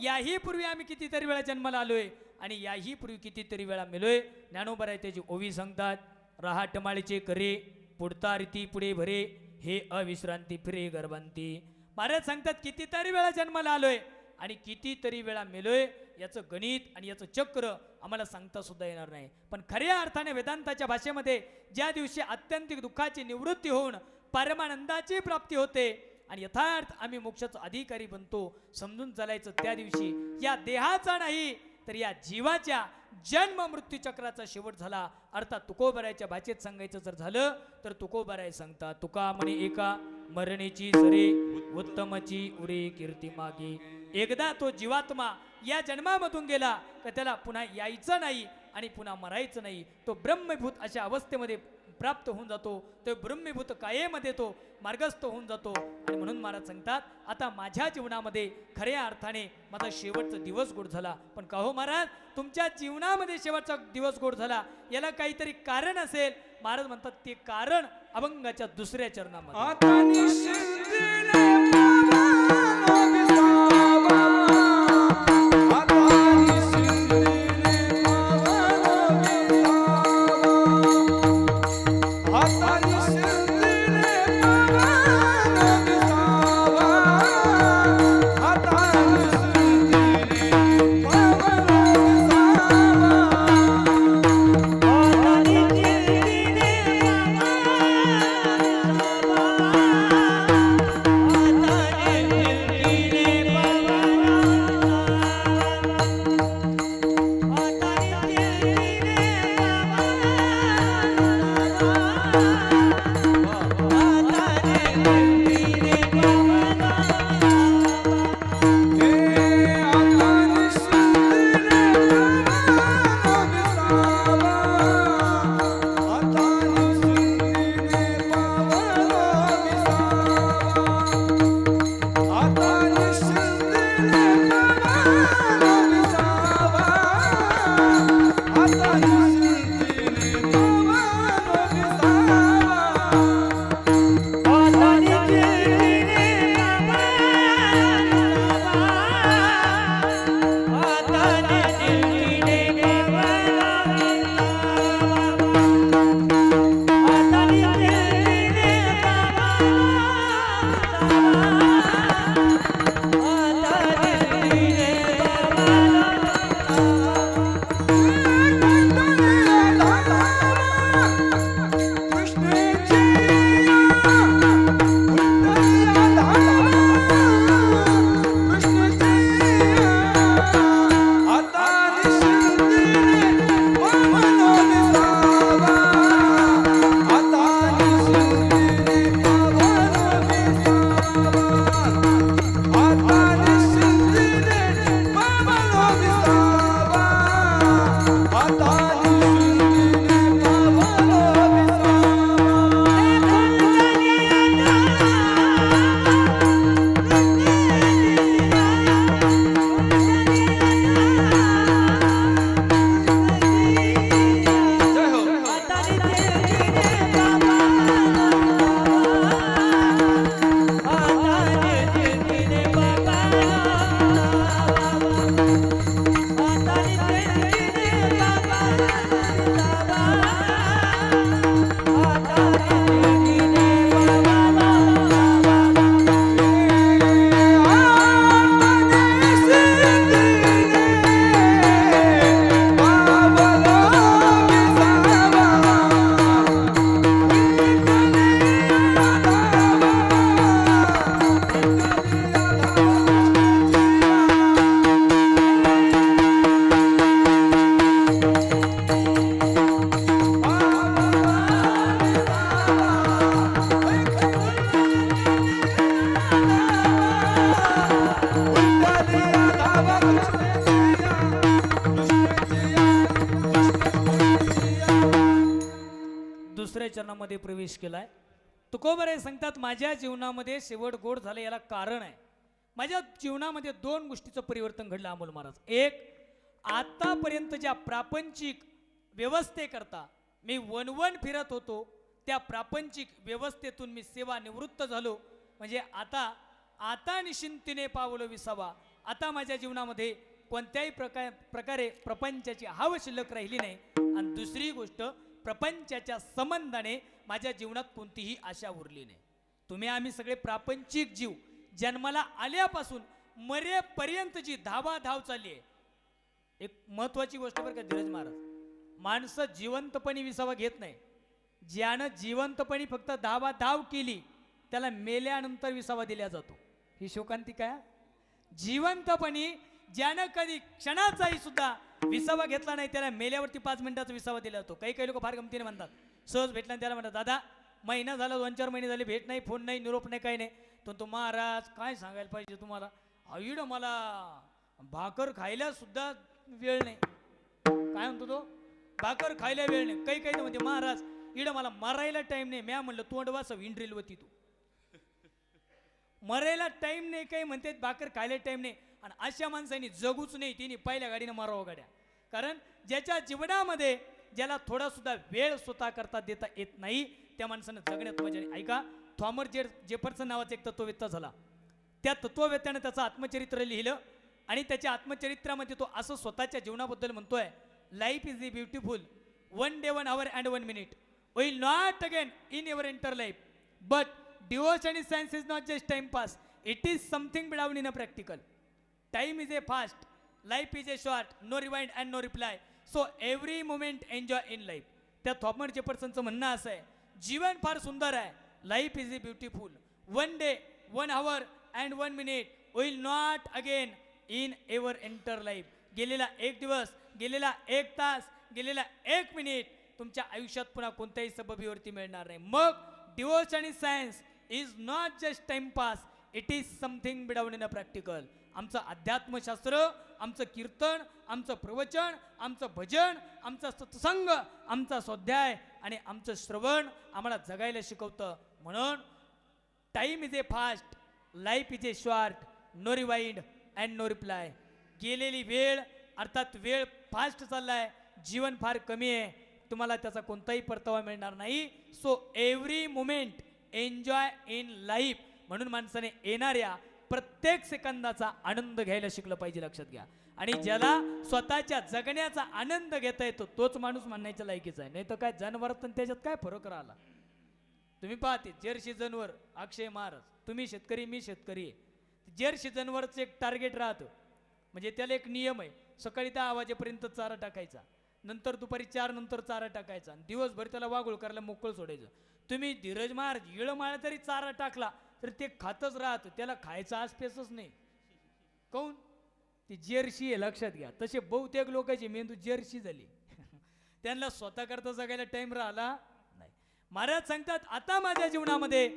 याही पूर्वी आम्ही कितीतरी वेळा जन्माला आलोय आणि याही पूर्वी कितीतरी वेळा मेलोय. ज्ञानोबराय त्याची ओवी सांगतात, रहाटमाळीचे करे पुढता रीती पुढे भरे, हे अविश्रांती फिरे गर्भांती. महाराज सांगतात, कितीतरी वेळा जन्माला आलोय आणि कितीतरी वेळा मेलोय. याचं गणित आणि याचं चक्र आम्हाला सांगता सुद्धा येणार नाही. पण खऱ्या अर्थाने वेदांताच्या भाषेमध्ये ज्या दिवशी आत्यंतिक दुःखाची निवृत्ती होऊन परमानंदाची प्राप्ती होते आणि यथार्थ आम्ही मोक्षाचा अधिकारी बनतो, समजून चालायचं त्या दिवशी या देहाचा नाही तर या जीवाच्या जन्म मृत्यू चक्राचा शेवट झाला. अर्थात तुकोबारायच्या भाषेत सांगायचं जर झालं तर तुकोबाराय सांगतात, तुका म्हणे एका मरणेची सरे, उत्तमची उरे कीर्ती मागे. एकदा तो जीवात्मा या जन्मामधून गेला तर त्याला पुन्हा यायचं नाही आणि पुन्हा मरायचं नाही. तो ब्रह्मभूत अशा अवस्थेमध्ये प्राप्त होऊन जातो. तो ब्रह्मभूत कायेमध्ये तो मार्गस्थ होऊन जातो. आणि म्हणून महाराज सांगतात, आता माझ्या जीवनामध्ये खऱ्या अर्थाने माझा शेवटचा दिवस गोड झाला. पण का हो महाराज, तुमच्या जीवनामध्ये शेवटचा दिवस गोड झाला, याला काहीतरी कारण असेल. महाराज म्हणतात, ते कारण अभंगाच्या दुसऱ्या चरणामध्ये. आता निश्चिंतीने पावलो विसावा, आता निश्चिंतीने पावलो विसावा, आता निश्चिंतीने पावलो विसावा, आता निश्चिंतीने पावलो विसावा. चरणामध्ये प्रवेश केलाय. तुकोबराय सांगतात माझ्या जीवनामध्ये शेवट गोड झालं याला कारण आहे. माझ्या जीवनामध्ये 2 गोष्टीचं परिवर्तन घडलं अमोल महाराज. एक, आतापर्यंत ज्या प्रापंचिक व्यवस्थेकरता मी वनवन फिरत होतो त्या प्रापंचिक व्यवस्थेतून मी सेवानिवृत्त झालो. म्हणजे आता निश्चिंतीने पावलो विसावा. आता माझ्या जीवनामध्ये कोणत्याही प्रकारे प्रपंचाची हाव शिल्लक राहिली नाही. आणि दुसरी गोष्ट, प्रपंचाच्या संबंधाने माझ्या जीवनात कोणतीही आशा उरली नाही. तुम्ही आम्ही सगळे प्रापंचिक जीव जन्माला आल्यापासून मरेपर्यंत जी धावाधाव चालली आहे. एक महत्वाची गोष्ट बरं का धीरज महाराज, माणसं जिवंतपणी विसावा घेत नाही. ज्यानं जिवंतपणी फक्त धावाधाव केली त्याला मेल्यानंतर विसावा दिला जातो. ही शोकांती काय? जिवंतपणी ज्यानं कधी क्षणाचाही सुद्धा विसावा घेतला नाही त्याला मेल्यावरती 5 मिनिटाचा विसावा दिला जातो. काही लोक फार गमतीने म्हणतात, सहज भेटला त्याला म्हणतात दादा महिना झाला 2-4 महिने झाले भेट नाही, फोन नाही, निरोप नाही, काही नाही. तो महाराज काय सांगायला पाहिजे तुम्हाला, आईड मला भाकर खायला सुद्धा वेळ नाही. काय म्हणतो तो, भाकर खायला वेळ नाही. काही तर म्हणते महाराज इड मला मरायला टाइम नाही. म्या म्हणलं तोंड वाचव इंड्रिल होती तू, मरायला टाइम नाही. काही म्हणते भाकर खायला टाइम नाही. आणि अशा माणसांनी जगूच नाही, तिने पहिल्या गाडीनं मारावं गाड्या. कारण ज्याच्या जीवनामध्ये ज्याला थोडा सुद्धा वेळ स्वतः करता देता येत नाही त्या माणसानं जगण्यात मजा नाही. ऐका, थॉमस जेफरसन नावाचा एक तत्ववेत्ता झाला. त्या तत्ववेत्यानं त्याचं आत्मचरित्र लिहिलं आणि त्याच्या आत्मचरित्रामध्ये तो असं स्वतःच्या जीवनाबद्दल म्हणतोय, life is beautiful, 1 day 1 hour and 1 minute will not again in your enter life, but devotion is science is not just time pass, it is something down in a practical. Time is a fast, life is a short, no rewind and no reply, so every moment enjoy in life. त्या Thomas जेफरसनचं म्हणणं असं आहे, जीवन फार सुंदर आहे, life is beautiful, 1 day 1 hour and 1 minute will not again in ever enter life. गेलेला 1 दिवस, गेलेला 1 तास, गेलेला 1 मिनिट तुमच्या आयुष्यात पुन्हा कोणत्याही सबबीवरती मिळणार नाही. मग devotion is science is not just timepass, it is something बिडाउन इन अ प्रॅक्टिकल. आमचं अध्यात्मशास्त्र, आमचं कीर्तन, आमचं प्रवचन, आमचं भजन, आमचा सत्संग, आमचा स्वाध्याय आणि आमचं श्रवण आम्हाला जगायला शिकवतं. म्हणून time is a fast, life is a short, no rewind and no reply. गेलेली वेळ अर्थात वेळ फास्ट चाललाय, जीवन फार कमी आहे, तुम्हाला त्याचा कोणताही परतावा मिळणार नाही. So every moment enjoy in life. म्हणून माणसाने येणाऱ्या प्रत्येक सेकंदाचा आनंद घ्यायला शिकलं पाहिजे, लक्षात घ्या. आणि ज्याला स्वतःच्या जगण्याचा आनंद घेता येतो तोच माणूस म्हणण्याच्या लायकीचा आहे. नाही तर काय जनावरात त्याच्यात काय फरक राहिला. तुम्ही पाहते जर्सी जनावर, अक्षय महाराज, तुम्ही शेतकरी मी शेतकरी आहे. जर्सी जनावरचं एक टार्गेट राहतं, म्हणजे त्याला एक नियम आहे, सकाळी 10 वाजेपर्यंत चारा टाकायचा, नंतर दुपारी 4 नंतर चारा टाकायचा आणि दिवसभर त्याला वागोळ करायला मोकळं सोडायचं. तुम्ही धीरज महाराज इळमाळा जरी चारा टाकला तर ते खातच राहतं, त्याला खायचा आसपेसच नाही. काऊन? ती जर्सी आहे, लक्षात घ्या. तसे बहुतेक लोकांची मेंदू जर्सी झाली त्यांना स्वतः करता जगायला टाइम राहिला नाही. महाराज सांगतात आता माझ्या जीवनामध्ये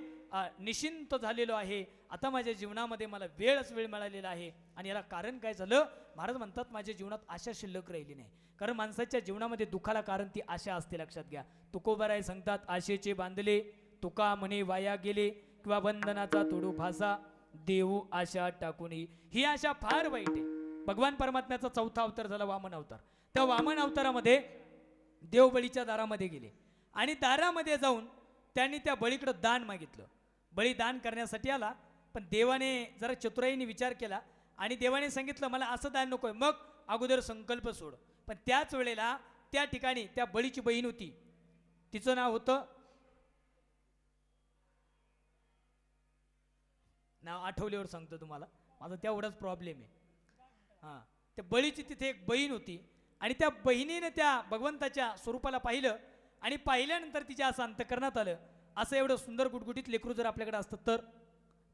निश्चिंत झालेलो आहे, आता माझ्या जीवनामध्ये मला वेळच वेळ मिळालेला आहे. आणि याला कारण काय झालं? महाराज म्हणतात माझ्या जीवनात आशा शिल्लक राहिली नाही. कारण माणसाच्या जीवनामध्ये दुःखाला कारण ती आशा असते, लक्षात घ्या. तुकोबाराय सांगतात आशेचे बांधले तुका म्हणे वाया गेले, किंवा बंधनाचा तोडू फासा देऊ आशा टाकून. ही आशा फार वाईट आहे. भगवान परमात्म्याचा 4था अवतार झाला वामन अवतार. त्या वामन अवतारामध्ये देव बळीच्या दारामध्ये गेले आणि दारामध्ये जाऊन त्यांनी त्या बळीकडे दान मागितलं. बळी दान करण्यासाठी आला, पण देवाने जरा चतुराईने विचार केला आणि देवाने सांगितलं मला असं दान नकोय, मग अगोदर संकल्प सोड. पण त्याच वेळेला त्या ठिकाणी त्या बळीची बहीण होती, तिचं नाव होतं, नाव आठवल्यावर सांगतो तुम्हाला, माझा तेवढाच प्रॉब्लेम आहे. हां, त्या बळीची तिथे एक बहीण होती आणि त्या बहिणीने त्या भगवंताच्या स्वरूपाला पाहिलं आणि पाहिल्यानंतर तिच्या असं अंतःकरणात आलं, असं एवढं सुंदर गुटगुटीत लेकरू जर आपल्याकडे असतं तर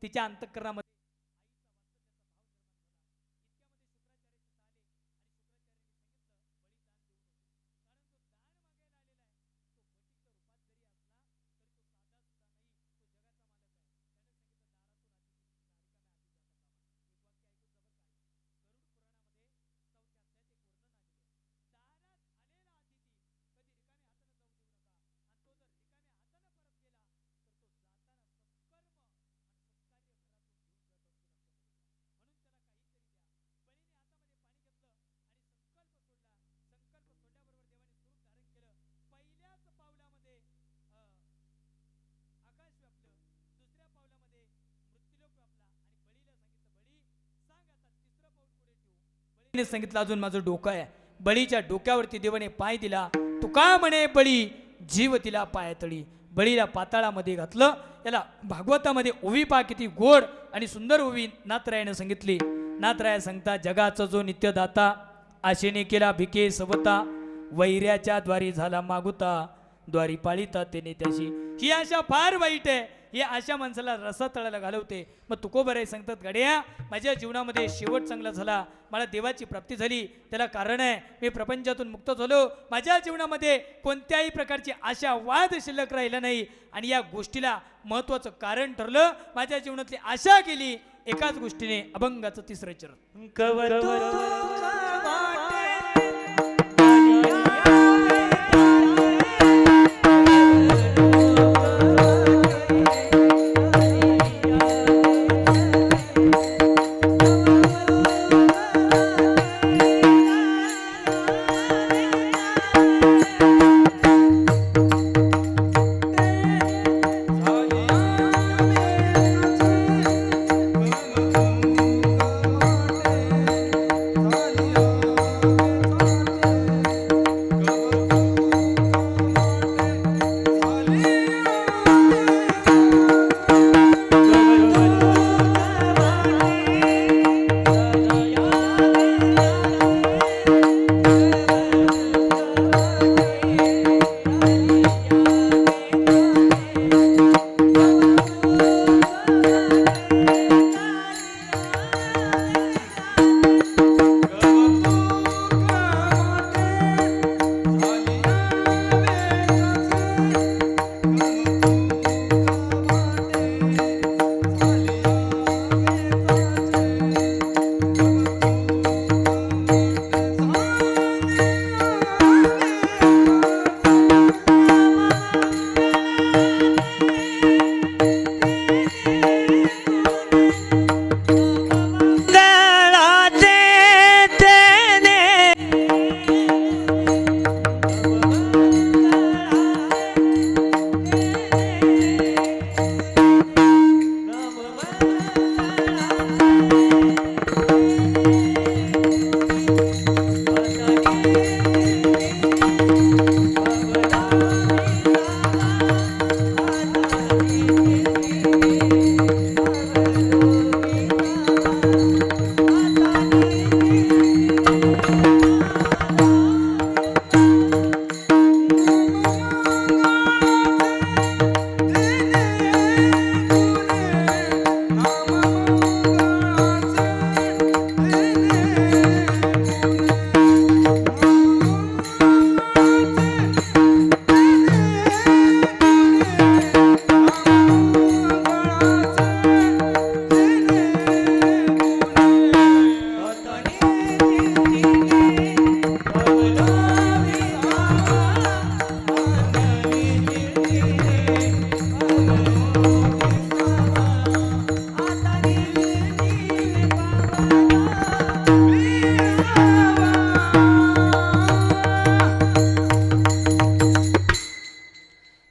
तिच्या अंतःकरणामध्ये तिने सांगितलं अजून माझं डोकं आहे. बळीच्या डोक्यावरती देवाने पाय दिला. तुका म्हणे बळी जीव तिला पायतळी. बळीला पाताळामध्ये घातलं. याला भागवतामध्ये ओवी पा किती गोड आणि सुंदर ओवी नाथरायाने सांगितली. नाथराया सांगता जगाचा जो नित्यदाता आशेने केला भिके सवता वैऱ्याच्या द्वारी झाला मागुता द्वारी पाळीता तेने त्याशी. ही आशा फार वाईट आहे. ही आशा माणसाला रसा तळाला घालवते. मग तुकोबराय सांगतात गड्या माझ्या जीवनामध्ये शेवट चांगला झाला. मला देवाची प्राप्ती झाली. त्याला कारण आहे मी प्रपंचातून मुक्त झालो. माझ्या जीवनामध्ये कोणत्याही प्रकारची आशा वाद शिल्लक राहिला नाही. आणि या गोष्टीला महत्वाचं कारण ठरलं. माझ्या जीवनातली आशा केली एकाच गोष्टीने अभंगाचं तिसरं चरण.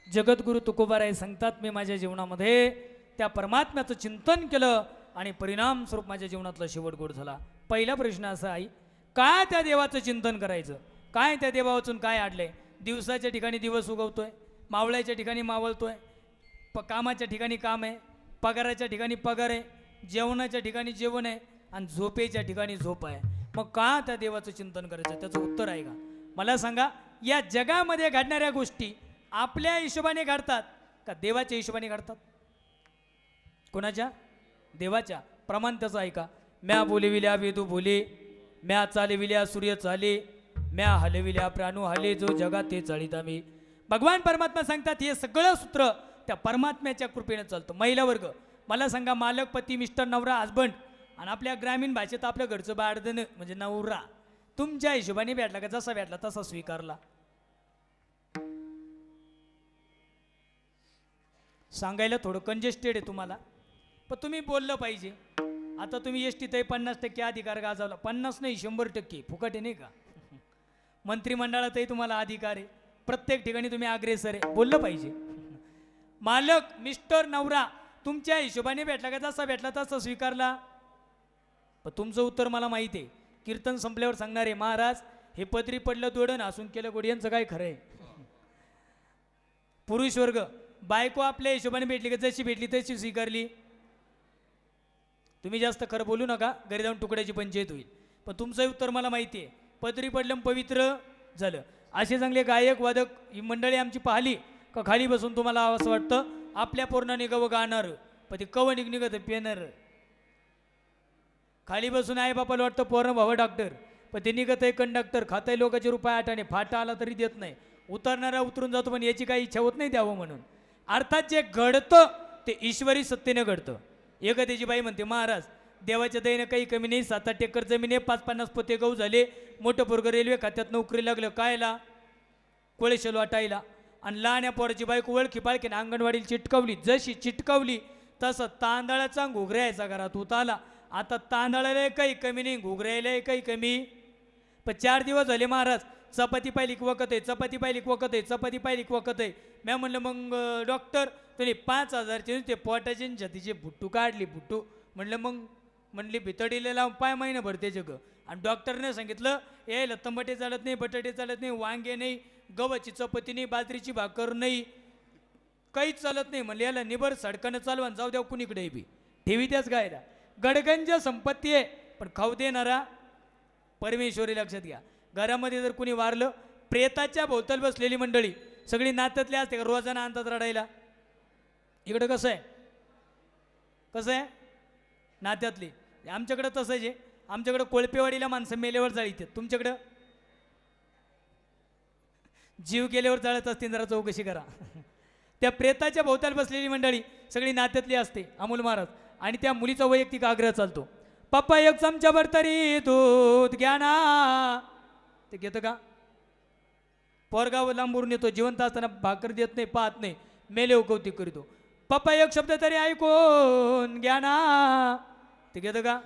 जगद्गुरु तुकोबाराय सांगतात मी माझ्या जीवनामध्ये त्या परमात्म्याचं चिंतन केलं आणि परिणाम स्वरूप माझ्या जीवनातला शेवट गोड झाला. पहिला प्रश्न असा आहे काय त्या देवाचं चिंतन करायचं. काय त्या देवावाचून काय आडलंय. दिवसाच्या ठिकाणी दिवस उगवतोय. मावळ्याच्या ठिकाणी मावळतोय. कामाच्या ठिकाणी काम आहे. पगाराच्या ठिकाणी पगार आहे. जेवणाच्या ठिकाणी जेवण आहे. आणि झोपेच्या ठिकाणी झोप आहे. मग का त्या देवाचं चिंतन करायचं. त्याचं उत्तर आहे का. मला सांगा या जगामध्ये घडणाऱ्या गोष्टी आपल्या हिशोबाने घडतात का देवाच्या हिशोबाने घडतात. कोणाच्या. देवाच्या. प्रमाण त्याचं ऐका. म्या बोलविल्या वेदू बोले म्या चालविल्या सूर्य चाले म्या हलविल्या प्राणू हले जो जगात ते चालिता मी. भगवान परमात्मा सांगतात हे सगळं सूत्र त्या परमात्म्याच्या कृपेने चालतं. महिला वर्ग मला सांगा मालक पती मिस्टर नवरा हजबंड आणि आपल्या ग्रामीण भाषेत आपलं घरचं बाळदन म्हणजे नवरा तुमच्या हिशोबाने भेटला का. जसा भेटला तसा स्वीकारला. सांगायला थोडं कंजेस्टेड आहे तुम्हाला पण तुम्ही बोललं पाहिजे. आता तुम्ही एस टीतही 50% अधिकार गाजवला. 50 नाही 100% फुकट आहे नाही का. मंत्रिमंडळातही तुम्हाला अधिकार आहे. प्रत्येक ठिकाणी तुम्ही अग्रेसर आहे. बोललं पाहिजे. मालक मिस्टर नवरा तुमच्या हिशोबाने भेटला का. जसा भेटला तसा स्वीकारला. पण तुमचं उत्तर मला माहिती आहे. कीर्तन संपल्यावर सांगणार आहे महाराज हे पदरी पडलं दोडण हसून केलं गोड यांचं काय खरं आहे. पुरुष वर्ग बायको आपल्या हिशोबाने भेटली का जशी भेटली तशी स्वीकारली. तुम्ही जास्त खरं बोलू नका घरी जाऊन तुकड्याची पंचायत होईल. पण तुमचं उत्तर मला माहिती आहे. पदरी पडलं पवित्र झालं. असे चांगले गायक वादक ही मंडळी आमची पाहिली का खाली बसून तुम्हाला असं वाटतं आपल्या पोरणाने गवं गाणार पण ते कव निघत पेणार. खाली बसून आई बापाला वाटतं पोरण भावं डॉक्टर पण ते निघत आहे कंडक्टर खाताय लोकांचे रुपये आठाने फाटा आला तरी देत नाही. उतरणारा उतरून जातो पण याची काही इच्छा होत नाही द्यावं म्हणून. अर्थात जे घडतं ते ईश्वरी सत्तेने घडतं. एखाद्याची बाई म्हणते महाराज देवाच्या दयेनं काही कमी नाही 7-8 एकर जमीन आहे 5-50 पोते गहू झाले मोठं पोरगं रेल्वे खात्यात नोकरी लागलं कायला कोळेशेल वाटायला. आणि लहान्या पोराची बायको ओळखी पाळखीने अंगणवाडीला चिटकावली जशी चिटकावली तसं तांदळाचा घुगऱ्याचा घरात होत आला. आता तांदळाला काही कमी नाही घुगऱ्याला काही कमी. पण 4 दिवस झाले महाराज चपाती पाहिली की वखत आहे चपाती पाहिली की वखत आहे चपाती पाहिली की वखत आहे. मी म्हणलं मग डॉक्टर तुम्ही 5,000चे ते पोटाचे छातीचे भुट्टू काढली भुट्टू. म्हणलं मग म्हणली भितडीला लावून पाय महिनाभर त्याचे ग. आणि डॉक्टरने सांगितलं यायला तंबाटे चालत नाही बटाटे चालत नाही वांगे नाही गव्हाची चपाती नाही बाजरीची भाकर नाही काहीच चालत नाही. म्हणले याला निबर सडकानं चालवा जाऊ द्या कुणीकडे बी ठेवी त्याच गायला. गडगंज संपत्ती आहे पण खाऊ देणारा परमेश्वरी. लक्षात घ्या घरामध्ये जर कुणी वारलं प्रेताच्या भोवताल बसलेली मंडळी सगळी नात्यातली असते का रोजाना आणतात रडायला. इकडं कसं आहे कसं आहे नात्यातली. आमच्याकडं तसंच आहे. आमच्याकडं कोळपेवाडीला माणसं मेल्यावर जाळीत तुमच्याकडं जीव गेल्यावर जाळत असतील जरा चौकशी करा. त्या प्रेताच्या भोवताल बसलेली मंडळी सगळी नात्यातली असते अमोल महाराज. आणि त्या मुलीचा वैयक्तिक आग्रह चालतो पप्पा 1 चमचाभर तरी दूध घ्या ना. ते घेतं का पोरगाव लांबून येतो जिवंत असताना भाकर देत नाही पाहत नाही मेले कौतिक करीतो. पप्पा 1 शब्द तरी ऐकून घ्या ना. ते घेतं का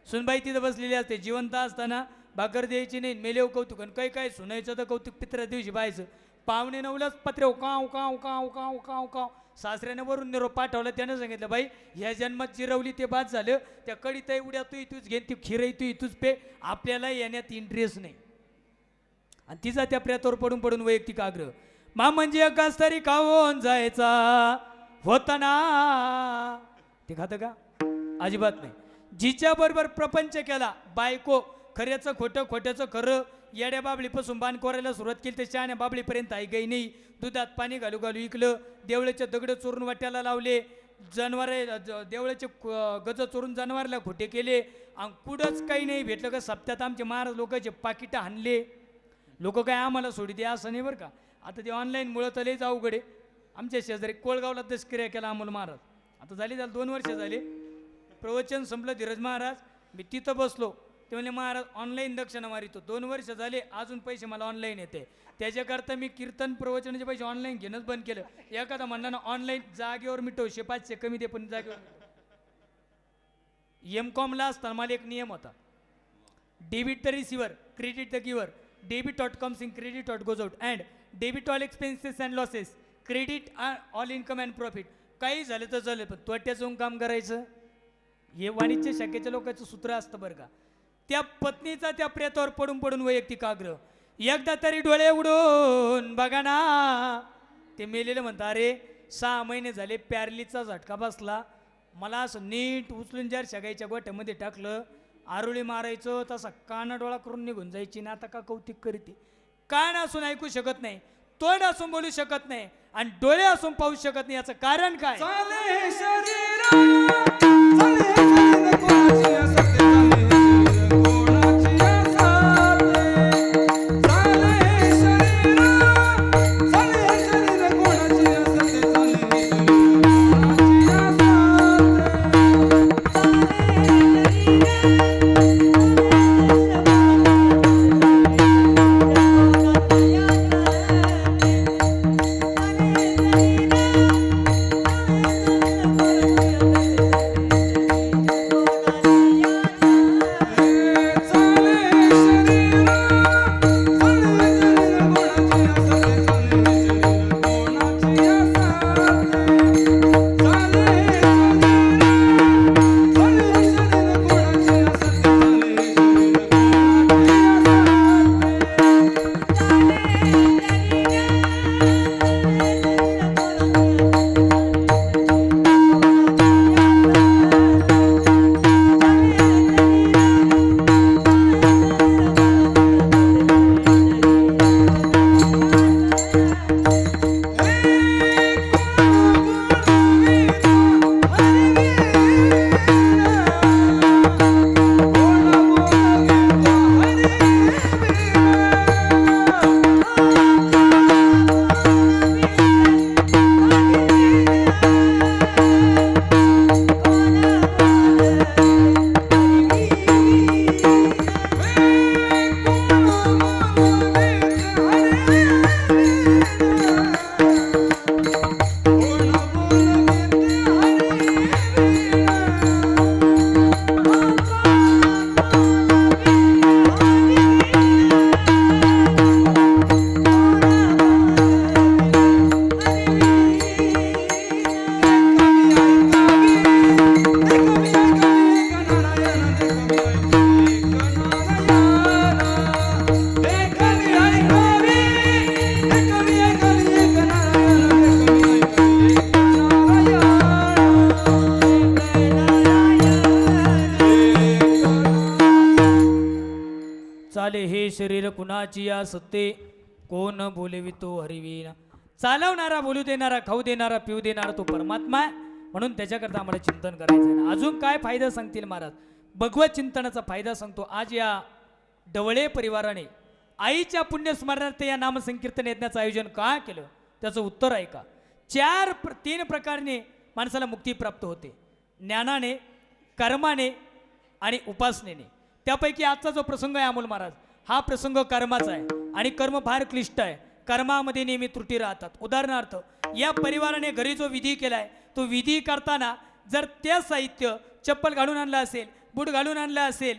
सुनबाई तिथं बसलेली असते जिवंत असताना भाकर द्यायची नाही मेलेव कौतुक. आणि काही काय सुनायचं तर कौतुक पित्र्या दिवशी पाहायचं. पावणे 9लाच पत्रे काव काव काव काव काव काव. सासऱ्याने वरून निरोप पाठवला त्यानं सांगितलं बाई ह्या जन्मात जिरवली ते बाद झालं. त्या कडीत उड्या तू इथूच घेन ती खिरई तू इथूच पे आपल्याला येण्यात इंटरेस्ट नाही. आणि तिचा त्या प्रेतावर पडून पडून वैयक्तिक आग्रह मा म्हणजे एकाच तरी खाऊन जायचा होता ना. ते खातं का अजिबात नाही. जिच्या बरोबर प्रपंच केला बायको खऱ्याचं खोटं खोट्याचं खरं येड्या बाबळीपासून बाण कोरायला सुरुवात केली तर शहाण्या बाबळीपर्यंत आई गई नाही. दुधात पाणी घालू घालू इकलं देवळाचे दगड चोरून वाट्याला लावले जनावरे देवळाचे गज चोरून जनावरला खोटे केले. आणि कुठंच काही नाही भेटलं का सप्त्यात आमचे महाराज लोकांचे पाकिटं हाणले. लोक काय आम्हाला सोडी द्या असं नाही बरं का. आता ते ऑनलाईनमुळं तर लयच अवघड आहे. आमच्या शेजारी कोळगावला तस्कऱ्या केला अमोल महाराज. आता झाली 2 वर्ष झाले प्रवचन संपलं धीरज महाराज मी तिथं बसलो ते म्हणले महाराज ऑनलाईन दक्षिणा मारितो 2 वर्ष झाले अजून पैसे मला ऑनलाईन येते. त्याच्याकरता मी कीर्तन प्रवचनाचे पैसे ऑनलाईन घेणंच बंद केलं. एखादा म्हणला ना ऑनलाईन जागेवर मिटव 500 कमी दे पण जागेवर. M.Com असताना मला एक नियम होता debit the receiver credit the giver. Debit ऑट comes in credit out goes out and debit all expenses and losses credit all income and profit. काही झालं तर झालं पण तोट्याचं काम करायचं हे वाणिज्य शाखेच्या लोकांचं सूत्र असतं बरं का. त्या पत्नीचा त्या प्रेतावर पडून पडून वैयक्तिक आग्रह एकदा तरी डोळे उडून बघा ना. ते मेलेलं म्हणता अरे 6 महिने झाले पॅरलीचा झटका बसला मला असं नीट उचलून जार शगाईच्या गोठ्यामध्ये टाकलं आरोळी मारायचं तसा काना डोळा करून निघून जायची ना. आता का कौतिक करते. कान असून ऐकू शकत नाही तोंड असून बोलू शकत नाही आणि डोळे असून पाहू शकत नाही. याचं कारण काय चाले शरीर चाले शरीर कोणाची असते चाले कोणाची असते चाले शरीर चाले शरीर कोणाची असते चाले शरीर कुणाची या सत्ते कोण बोलवितो हरिवीन. चालवणारा, बोलू देणारा, खाऊ देणारा, पिऊ देणारा तो परमात्मा आहे. म्हणून त्याच्याकरता आम्हाला चिंतन करायचं आहे. अजून काय फायदा सांगतील महाराज? भगवत चिंतनाचा फायदा सांगतो. आज या डवळे परिवाराने आईच्या पुण्यस्मरणार्थ या नामसंकीर्तन यज्ञाचं आयोजन का केलं त्याचं उत्तर आहे का? 3 प्रकारने माणसाला मुक्ती प्राप्त होते. ज्ञानाने, कर्माने आणि उपासनेने. त्यापैकी आजचा जो प्रसंग आहे अमोल महाराज, हा प्रसंग कर्माचा आहे आणि कर्म फार क्लिष्ट आहे. कर्मामध्ये नेहमी त्रुटी राहतात. उदाहरणार्थ या परिवाराने घरी जो विधी केलाय तो विधी करताना जर ते साहित्य चप्पल घालून आणलं असेल, बूट घालून आणलं असेल,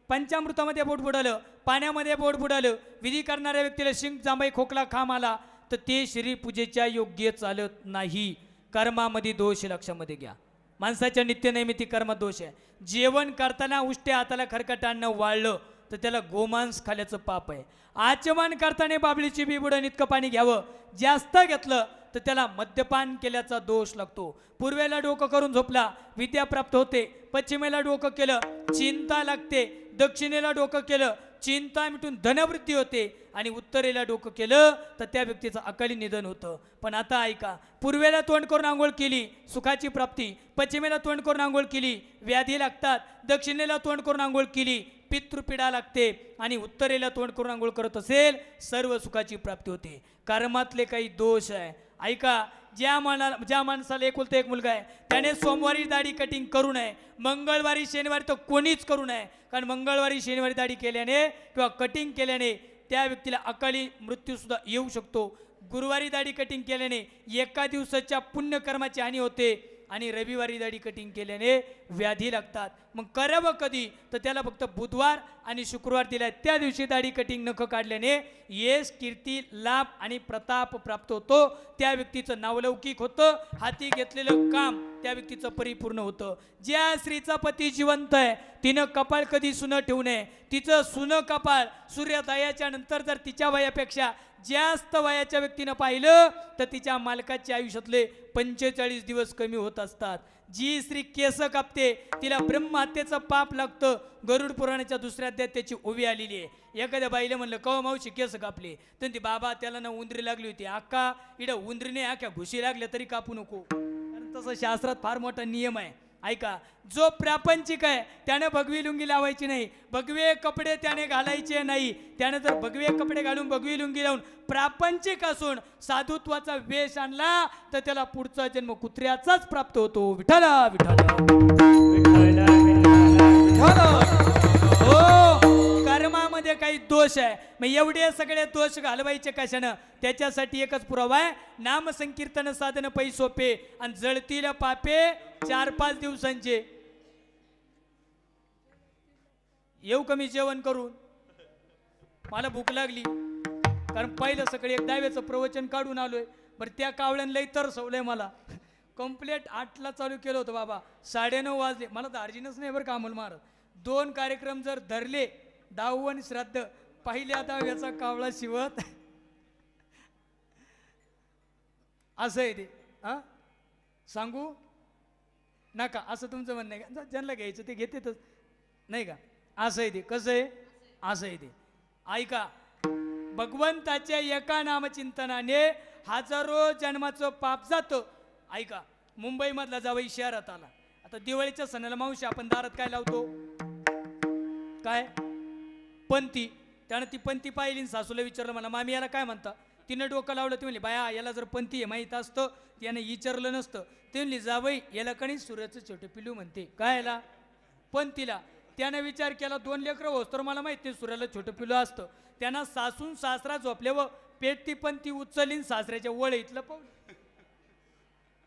पंचामृतामध्ये बोट बुडालं, पाण्यामध्ये बोट बुडालं, विधी करणाऱ्या व्यक्तीला शिंक, जांभई, खोकला, खाम आला तर ते शरीर पूजेच्या योग्य चालत नाही. कर्मामध्ये दोष लक्षामध्ये घ्या. माणसाच्या नित्यनैमित्तिक कर्मात दोष आहे. जेवण करताना उष्ट्या हाताला खरकटानं वाळलं तर त्याला गोमांस खाल्याचं पाप आहे. आचमन करताना बाबळीची बिबुडं इतकं पाणी घ्यावं, जास्त घेतलं तर त्याला मद्यपान केल्याचा दोष लागतो. पूर्वेला डोकं करून झोपला विद्या प्राप्त होते, पश्चिमेला डोकं केलं चिंता लागते, दक्षिणेला डोकं केलं चिंता मिटून धनवृद्धी होते आणि उत्तरेला डोकं केलं तर त्या व्यक्तीचं अकाली निधन होतं. पण आता ऐका, पूर्वेला तोंड करून आंघोळ केली सुखाची प्राप्ती, पश्चिमेला तोंड करून आंघोळ केली व्याधी लागतात, दक्षिणेला तोंड करून आंघोळ केली पितृपीडा लागते आणि उत्तरेला तोंड करून आंघोळ करत असेल सर्व सुखाची प्राप्ती होते. कर्मातले काही दोष आहे. ऐका, ज्या माणसाला एकुलता एक मुलगा आहे त्याने सोमवारी दाढी कटिंग करू नये, मंगळवारी शनिवारी तर कोणीच करू नये. कारण मंगळवारी शनिवारी दाढी केल्याने किंवा कटिंग केल्याने त्या व्यक्तीला अकाली मृत्यूसुद्धा येऊ शकतो. गुरुवारी दाढी कटिंग केल्याने एका दिवसाच्या पुण्यकर्माची हानी होते आणि रविवारी दाढी कटिंग केल्याने व्याधी लागतात. मग करावं कधी तर त्याला फक्त बुधवार आणि शुक्रवार दिलाय त्या दिवशी दाढी कटिंग नख काढल्याने यश, कीर्ती, लाभ आणि प्रताप प्राप्त होतो. त्या व्यक्तीचं नावलौकिक होतं, हाती घेतलेलं काम त्या व्यक्तीचं परिपूर्ण होतं. ज्या स्त्रीचा पती जिवंत आहे तिनं कपाळ कधी सुनं ठेवू नये. तिचं सुनं कपाळ सूर्योदयाच्या नंतर जर तिच्या वयापेक्षा जास्त वयाच्या व्यक्तीनं पाहिलं तर तिच्या मालकाच्या आयुष्यातले 45 दिवस कमी होत असतात. जी स्त्री केस कापते तिला ब्रह्महत्येचं पाप लागतं. गरुड पुराणाच्या 2ऱ्या अध्यायात त्याची ओवी आलेली आहे. एखाद्या बाईला म्हणलं कव मावशी केस कापले तर ती बाबा त्याला ना उंदरी लागली होती. आका इडं उंदरीने आख्या घुशी लागल्या तरी कापू नको, कारण तसं शास्त्रात फार मोठा नियम आहे. ऐका, जो प्रापंचिक आहे त्याने भगवी लुंगी लावायची नाही, भगवे कपडे त्याने घालायचे नाही. त्याने जर भगवे कपडे घालून भगवी लुंगी लावून प्रापंचिक असून साधुत्वाचा वेश आणला तर त्याला पुढचा जन्म कुत्र्याचाच प्राप्त होतो. विठ्ठला विठ्ठला हो, कर्मामध्ये काही दोष आहे. मग एवढे सगळे दोष घालवायचे कशानं? त्याच्यासाठी एकच पुरावा आहे, नाम संकीर्तन साधन पै सोपे आणि जळतील पापे 4-5 दिवसांचे. येऊ कमी जेवण करून, मला भूक लागली. कारण पहिलं सकाळी एक दाव्याचं प्रवचन काढून आलोय. बरं त्या कावळ्यान लई तर सवलंय मला. कंप्लेट 8ला चालू केलं होतं बाबा, 9:30 वाजले. मला दार्जिनच नाही बरं का अमोल महाराज. 2 कार्यक्रम जर धरले, डाऊ आणि श्राद्ध, पहिल्या दाव्याचा कावळा शिवत असं आहे ते. हा सांगू नका असं तुमचं म्हणणं आहे का? ज्यांना घ्यायचं ते घेतेच नाही का? असं आहे ते. कसं आहे? असं आहे ते. ऐका, भगवंताच्या एका नामचिंतनाने हजारो जन्माचं पाप जातं. ऐका, मुंबईमधला जावई शहरात आला. आता दिवाळीच्या सणाला मावशी आपण दारात काय लावतो? काय? पंथी. त्यानं ती पंथी पाहिली, सासूला विचारलं मला मामी याला काय म्हणता? तिनं डोकं लावलं. ती म्हणली बाया याला जर पंथी आहे माहीत असतं त्यानं विचारलं नसतं. ते म्हणली जावई याला कणी सूर्याचं छोटं पिलू म्हणते. काय याला? पंथीला. त्यानं विचार केला 2 लेकरं होस तर मला माहिती सूर्याला छोटं पिलू असतं. त्यांना सासून सासरा झोपले व पेटती पंथी उचललीन सासऱ्याच्या वळईतलं पाऊल.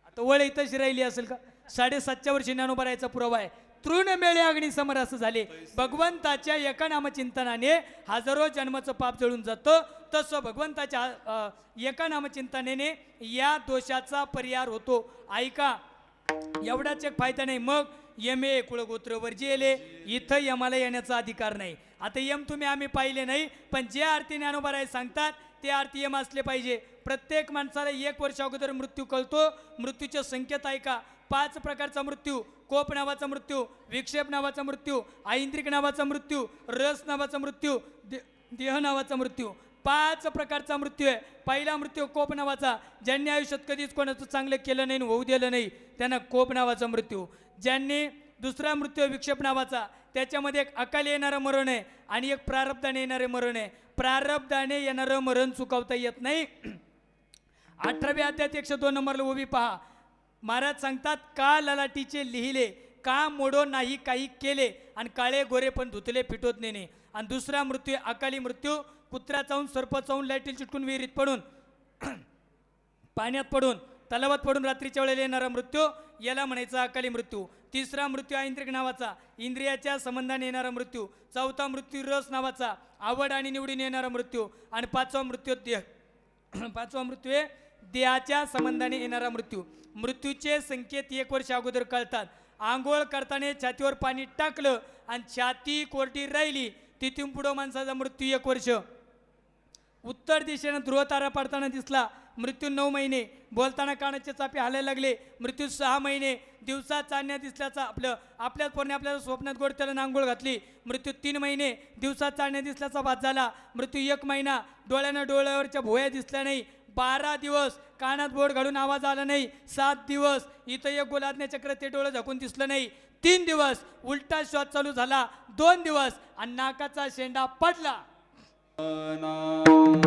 आता वळई तशी राहिली असेल का? 7.5च्या वर्षी ज्ञानोबा राहायचा पुरावा आहे. तृण मेळे अग्नी समर असं झाले. भगवंताच्या एका नामचिंतनाने हजारो जन्माचं पाप जळून जातं. तसं भगवंताच्या एका नामचिंतनेने या दोषाचा परिहार होतो. ऐका, एवढाच एक फायदा नाही. मग यमे कुळगोत्र वर्जिले, इथं यमाला येण्याचा अधिकार नाही. आता यम तुम्ही आम्ही पाहिले नाही, पण जे आरती ज्ञानोबा राय सांगतात ते आरती यम असले पाहिजे. प्रत्येक माणसाला 1 वर्ष अगोदर मृत्यू कळतो. मृत्यूचे संकेत ऐका. 5 प्रकारचा मृत्यू: कोप नावाचा मृत्यू, विक्षेप नावाचा मृत्यू, ऐंद्रिक नावाचा मृत्यू, रस नावाचा मृत्यू, देह नावाचा मृत्यू. 5 प्रकारचा मृत्यू आहे. पहिला मृत्यू कोप नावाचा. ज्यांनी आयुष्यात कधीच कोणाचं चांगलं केलं नाही, होऊ दिलं नाही, त्यांना कोप नावाचा मृत्यू. ज्यांनी दुसरा मृत्यू विक्षेप नावाचा. त्याच्यामध्ये एक अकाली येणारं मरण आहे आणि एक प्रारब्धाने येणारे मरण आहे. प्रारब्धाने येणारं मरण चुकवता येत नाही. 18व्या अध्यायात 102 नंबरला उभी पहा. महाराज सांगतात, का ललाटीचे लिहिले, का मोडो नाही काही केले, आणि काळे गोरे पण धुतले फिटवत नेणे. आणि दुसरा मृत्यू अकाली मृत्यू. कुत्रा चावून, सर्प चावून, लाईटील चिटकून, विहिरीत पडून, पाण्यात पडून, तलावात पडून रात्रीच्या वेळेला येणारा मृत्यू, याला म्हणायचा अकाली मृत्यू. तिसरा मृत्यू ऐंद्रिक नावाचा, इंद्रियाच्या संबंधाने येणारा मृत्यू. चौथा मृत्यू रस नावाचा, आवड आणि निवडीने येणारा मृत्यू. आणि पाचवा मृत्यू आहे देहाच्या संबंधाने येणारा मृत्यू. मृत्यूचे संकेत 1 वर्ष अगोदर कळतात. आंघोळ करताना छातीवर पाणी टाकलं आणि छाती कोरडी राहिली, तिथून पुढं माणसाचा मृत्यू 1 वर्ष. उत्तर दिशेनं ध्रुव तारा पडताना दिसला, मृत्यू 9 महिने. बोलताना कानाचे चापे हालायला लागले, मृत्यू 6 महिने. दिवसात चांदण्या दिसल्याचा आपल्याच पोरने आपल्याला स्वप्नात गोड त्याला नांगोळ घातली, मृत्यू 3 महिने. दिवसात चांदण्या दिसल्याचा भास झाला, मृत्यू 1 महिना. डोळ्यावरच्या भोया दिसल्या नाही, 12 दिवस. कानात बोट घालून आवाज आला नाही, 7 दिवस. इथं एक गोलाज्ञा चक्र ते डोळं झाकून दिसलं नाही, 3 दिवस. उलटा श्वास चालू झाला, 2 दिवस. आणि नाकाचा शेंडा पडला. राम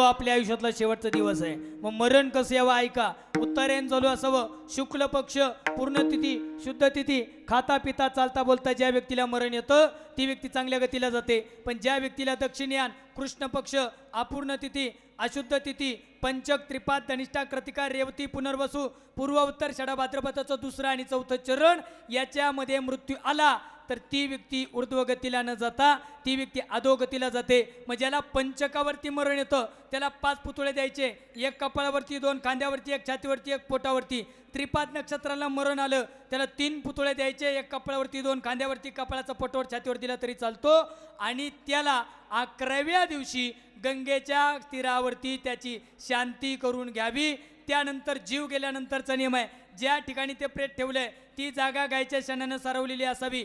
आपल्या आयुष्यातला शेवटचा दिवस आहे. मग मरण कसं यावं ऐका. उत्तरायण चालू असावं, शुक्ल पक्ष, पूर्ण तिथी, शुद्ध तिथी, खाता पिता चालता बोलता ज्या व्यक्तीला मरण येतं ती व्यक्ती चांगल्या गतीला जाते. पण ज्या व्यक्तीला दक्षिणयान, कृष्ण पक्ष, अपूर्ण तिथी, अशुद्ध तिथी, पंचक, त्रिपाद, धनिष्ठा, कृतिका, रेवती, पुनर्वसू, पूर्व उत्तर, षडा भाद्रपदाचं 2रं आणि 4थं चरण याच्यामध्ये मृत्यू आला तर ती व्यक्ती ऊर्ध्वगतीला न जाता ती व्यक्ती अधोगतीला जाते. मग ज्याला पंचकावरती मरण येतं त्याला 5 पुतळे द्यायचे, 1 कपाळावरती, 2 खांद्यावरती, 1 छातीवरती, 1 पोटावरती. त्रिपाद नक्षत्राला मरण आलं त्याला 3 पुतळे द्यायचे, 1 कपाळावरती, 2 खांद्यावरती, कपाळाचा पोटावर, छातीवर दिला तरी चालतो. आणि त्याला 11व्या दिवशी गंगेच्या तीरावरती त्याची शांती करून घ्यावी. त्यानंतर जीव गेल्यानंतरचा नियम आहे, ज्या ठिकाणी ते प्रेत ठेवलंय ती जागा गायच्या शेणानं सारवलेली असावी.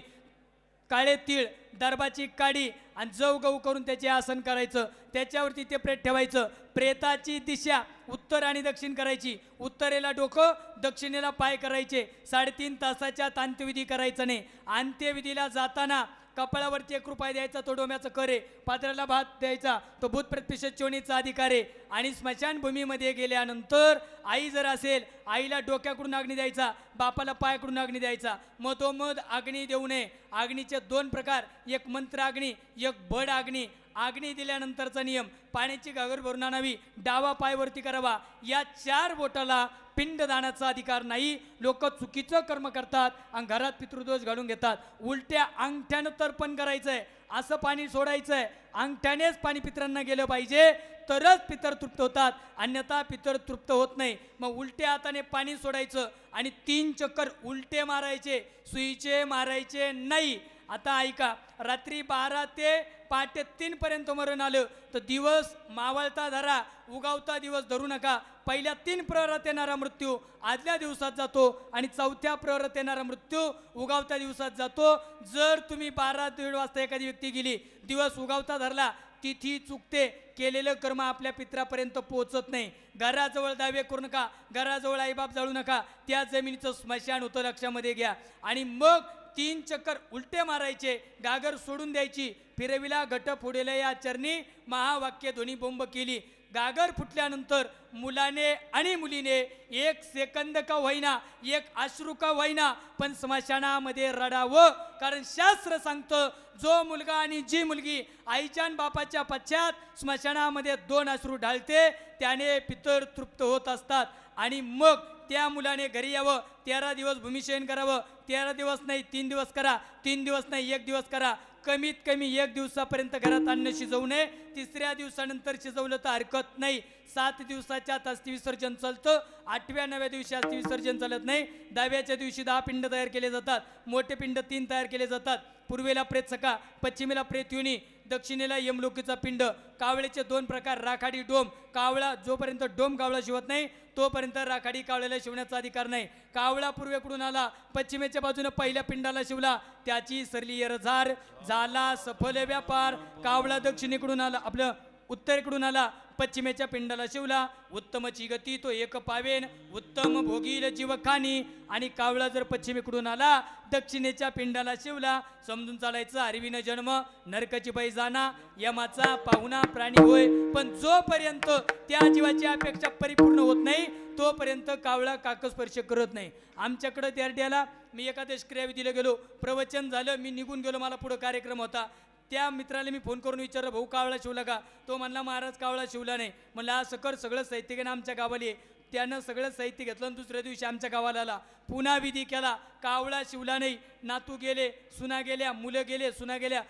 काळे तीळ, दर्भाची काडी आणि जव गहू करून त्याचे आसन करायचं, त्याच्यावरती ते प्रेत ठेवायचं. प्रेताची दिशा उत्तर आणि दक्षिण करायची. उत्तरेला डोकं, दक्षिणेला पाय करायचे. 3.5 तासाच्या अंत्यविधी करायचा नाही. अंत्यविधीला जाताना कपाळावरती 1 रुपया द्यायचा, तो डोम्याचं कर आहे. पात्राला भात द्यायचा, तो भूत प्रतिष्ठित चोणीचा अधिकार आहे. आणि स्मशानभूमीमध्ये गेल्यानंतर आई जर असेल आईला डोक्याकडून अग्नी द्यायचा, बापाला पायाकडून अग्नी द्यायचा. मधोमध अग्नी देऊ नये. अग्नीचे 2 प्रकार, एक मंत्र अग्नी, एक बड अग्नी. अग्नी दिल्यानंतरचा नियम, पाण्याची घागर भरून आणावी, डावा पाय वरती करावा. या 4 बोटाला पिंडदानाचा अधिकार नाही. लोक चुकीचं कर्म करतात आणि घरात पितृदोष घालून घेतात. उलट्या अंगठ्यानं तर्पण करायचंय, असं पाणी सोडायचंय. अंगठ्यानेच पाणी पितरांना गेलं पाहिजे तरच पितर तृप्त होतात, अन्यथा पितर तृप्त होत नाही. मग उलट्या हाताने पाणी सोडायचं आणि 3 चक्कर उलटे मारायचे, सुईचे मारायचे नाही. आता ऐका, रात्री 12 ते पहाटे 3 पर्यंत मरण आलं तर दिवस मावळता धरा, उगावता दिवस धरू नका. पहिल्या 3 प्रहरात येणारा मृत्यू आदल्या दिवसात जातो आणि 4थ्या प्रहरात येणारा मृत्यू उगावत्या दिवसात जातो. जर तुम्ही 12-1:30 वाजता एखादी व्यक्ती गेली, दिवस उगावता धरला, तिथी चुकते, केलेलं कर्म आपल्या पित्रापर्यंत पोहोचत नाही. घराजवळ दावे करू नका, घराजवळ आईबाप जाळू नका, त्या जमिनीचं स्मशान होतं, लक्षामध्ये घ्या. आणि मग 3 चक्कर उलटे मारायचे, गागर सोडून द्यायची. फिरविला घट फोडेल या चरणी, महावाक्य ध्वनी बोंब केली. गागर फुटल्यानंतर मुलाने आणि मुलीने 1 सेकंद का होईना, 1 अश्रू का होईना, पण स्मशानामध्ये रडावं. कारण शास्त्र सांगतं, जो मुलगा आणि जी मुलगी आईच्या आणि बापाच्या पश्चात स्मशानामध्ये 2 अश्रू ढाळते, त्याने पितर तृप्त होत असतात. आणि मग त्या मुलाने घरी यावं, 13 दिवस भूमिशयन करावं. 13 दिवस नाही 3 दिवस करा, 3 दिवस नाही 1 दिवस करा. कमीत कमी 1 दिवसापर्यंत घरात अन्न शिजवू नये. 3ऱ्या दिवसानंतर शिजवलं तर हरकत नाही. 7 दिवसाच्या आत अस्थि विसर्जन चालतं. 8व्या 9व्या दिवशी अस्थि विसर्जन चालत नाही. 10व्याच्या दिवशी 10 पिंड तयार केले जातात. मोठे पिंड 3 तयार केले जातात. पूर्वेला प्रेत सखा, पश्चिमेला प्रेत योनी, दक्षिणेला यमलोकीचा पिंड. कावळेचे 2 प्रकार, राखाडी डोम. कावळा जोपर्यंत डोम कावळा शिवत नाही तोपर्यंत राखाडी कावळ्याला शिवण्याचा अधिकार नाही. कावळा पूर्वेकडून आला, पश्चिमेच्या बाजूने पहिल्या पिंडाला शिवला, त्याची सरली एरझार, झाला सफल व्यापार. कावळा दक्षिणेकडून आला, आपलं उत्तरेकडून आला, पश्चिमेच्या पिंडाला शिवला, उत्तमची गती तो एक पावेन, उत्तम भोगील जीवखानी. आणि कावळा जर पश्चिमेकडून आला, दक्षिणेच्या पिंडाला शिवला, समजून चालायचं हरविन जन्म, नरकाची बाई जाना, यमाचा पाहुणा प्राणी होय. पण जोपर्यंत त्या जीवाची अपेक्षा परिपूर्ण होत नाही तोपर्यंत कावळा काकस्पर्श करत नाही. आमच्याकडे त्यारड्याला मी एकादश क्रियाविधीला गेलो, प्रवचन झालं, मी निघून गेलो, मला पुढं कार्यक्रम होता. त्या मित्राला मी फोन करून विचारलं, भाऊ कावळा शिवला का? तो म्हणला महाराज कावळा शिवला नाही. म्हणलं असं कर, सगळं साहित्य घेणं आमच्या गावाला ये. त्यानं सगळं साहित्य घेतलं आणि दुसऱ्या दिवशी आमच्या गावाला आला. पुन्हा विधी केला, कावळा शिवला नाही. नातू गेले, सुना गेल्या, मुलं गेले, सुना गेल्या,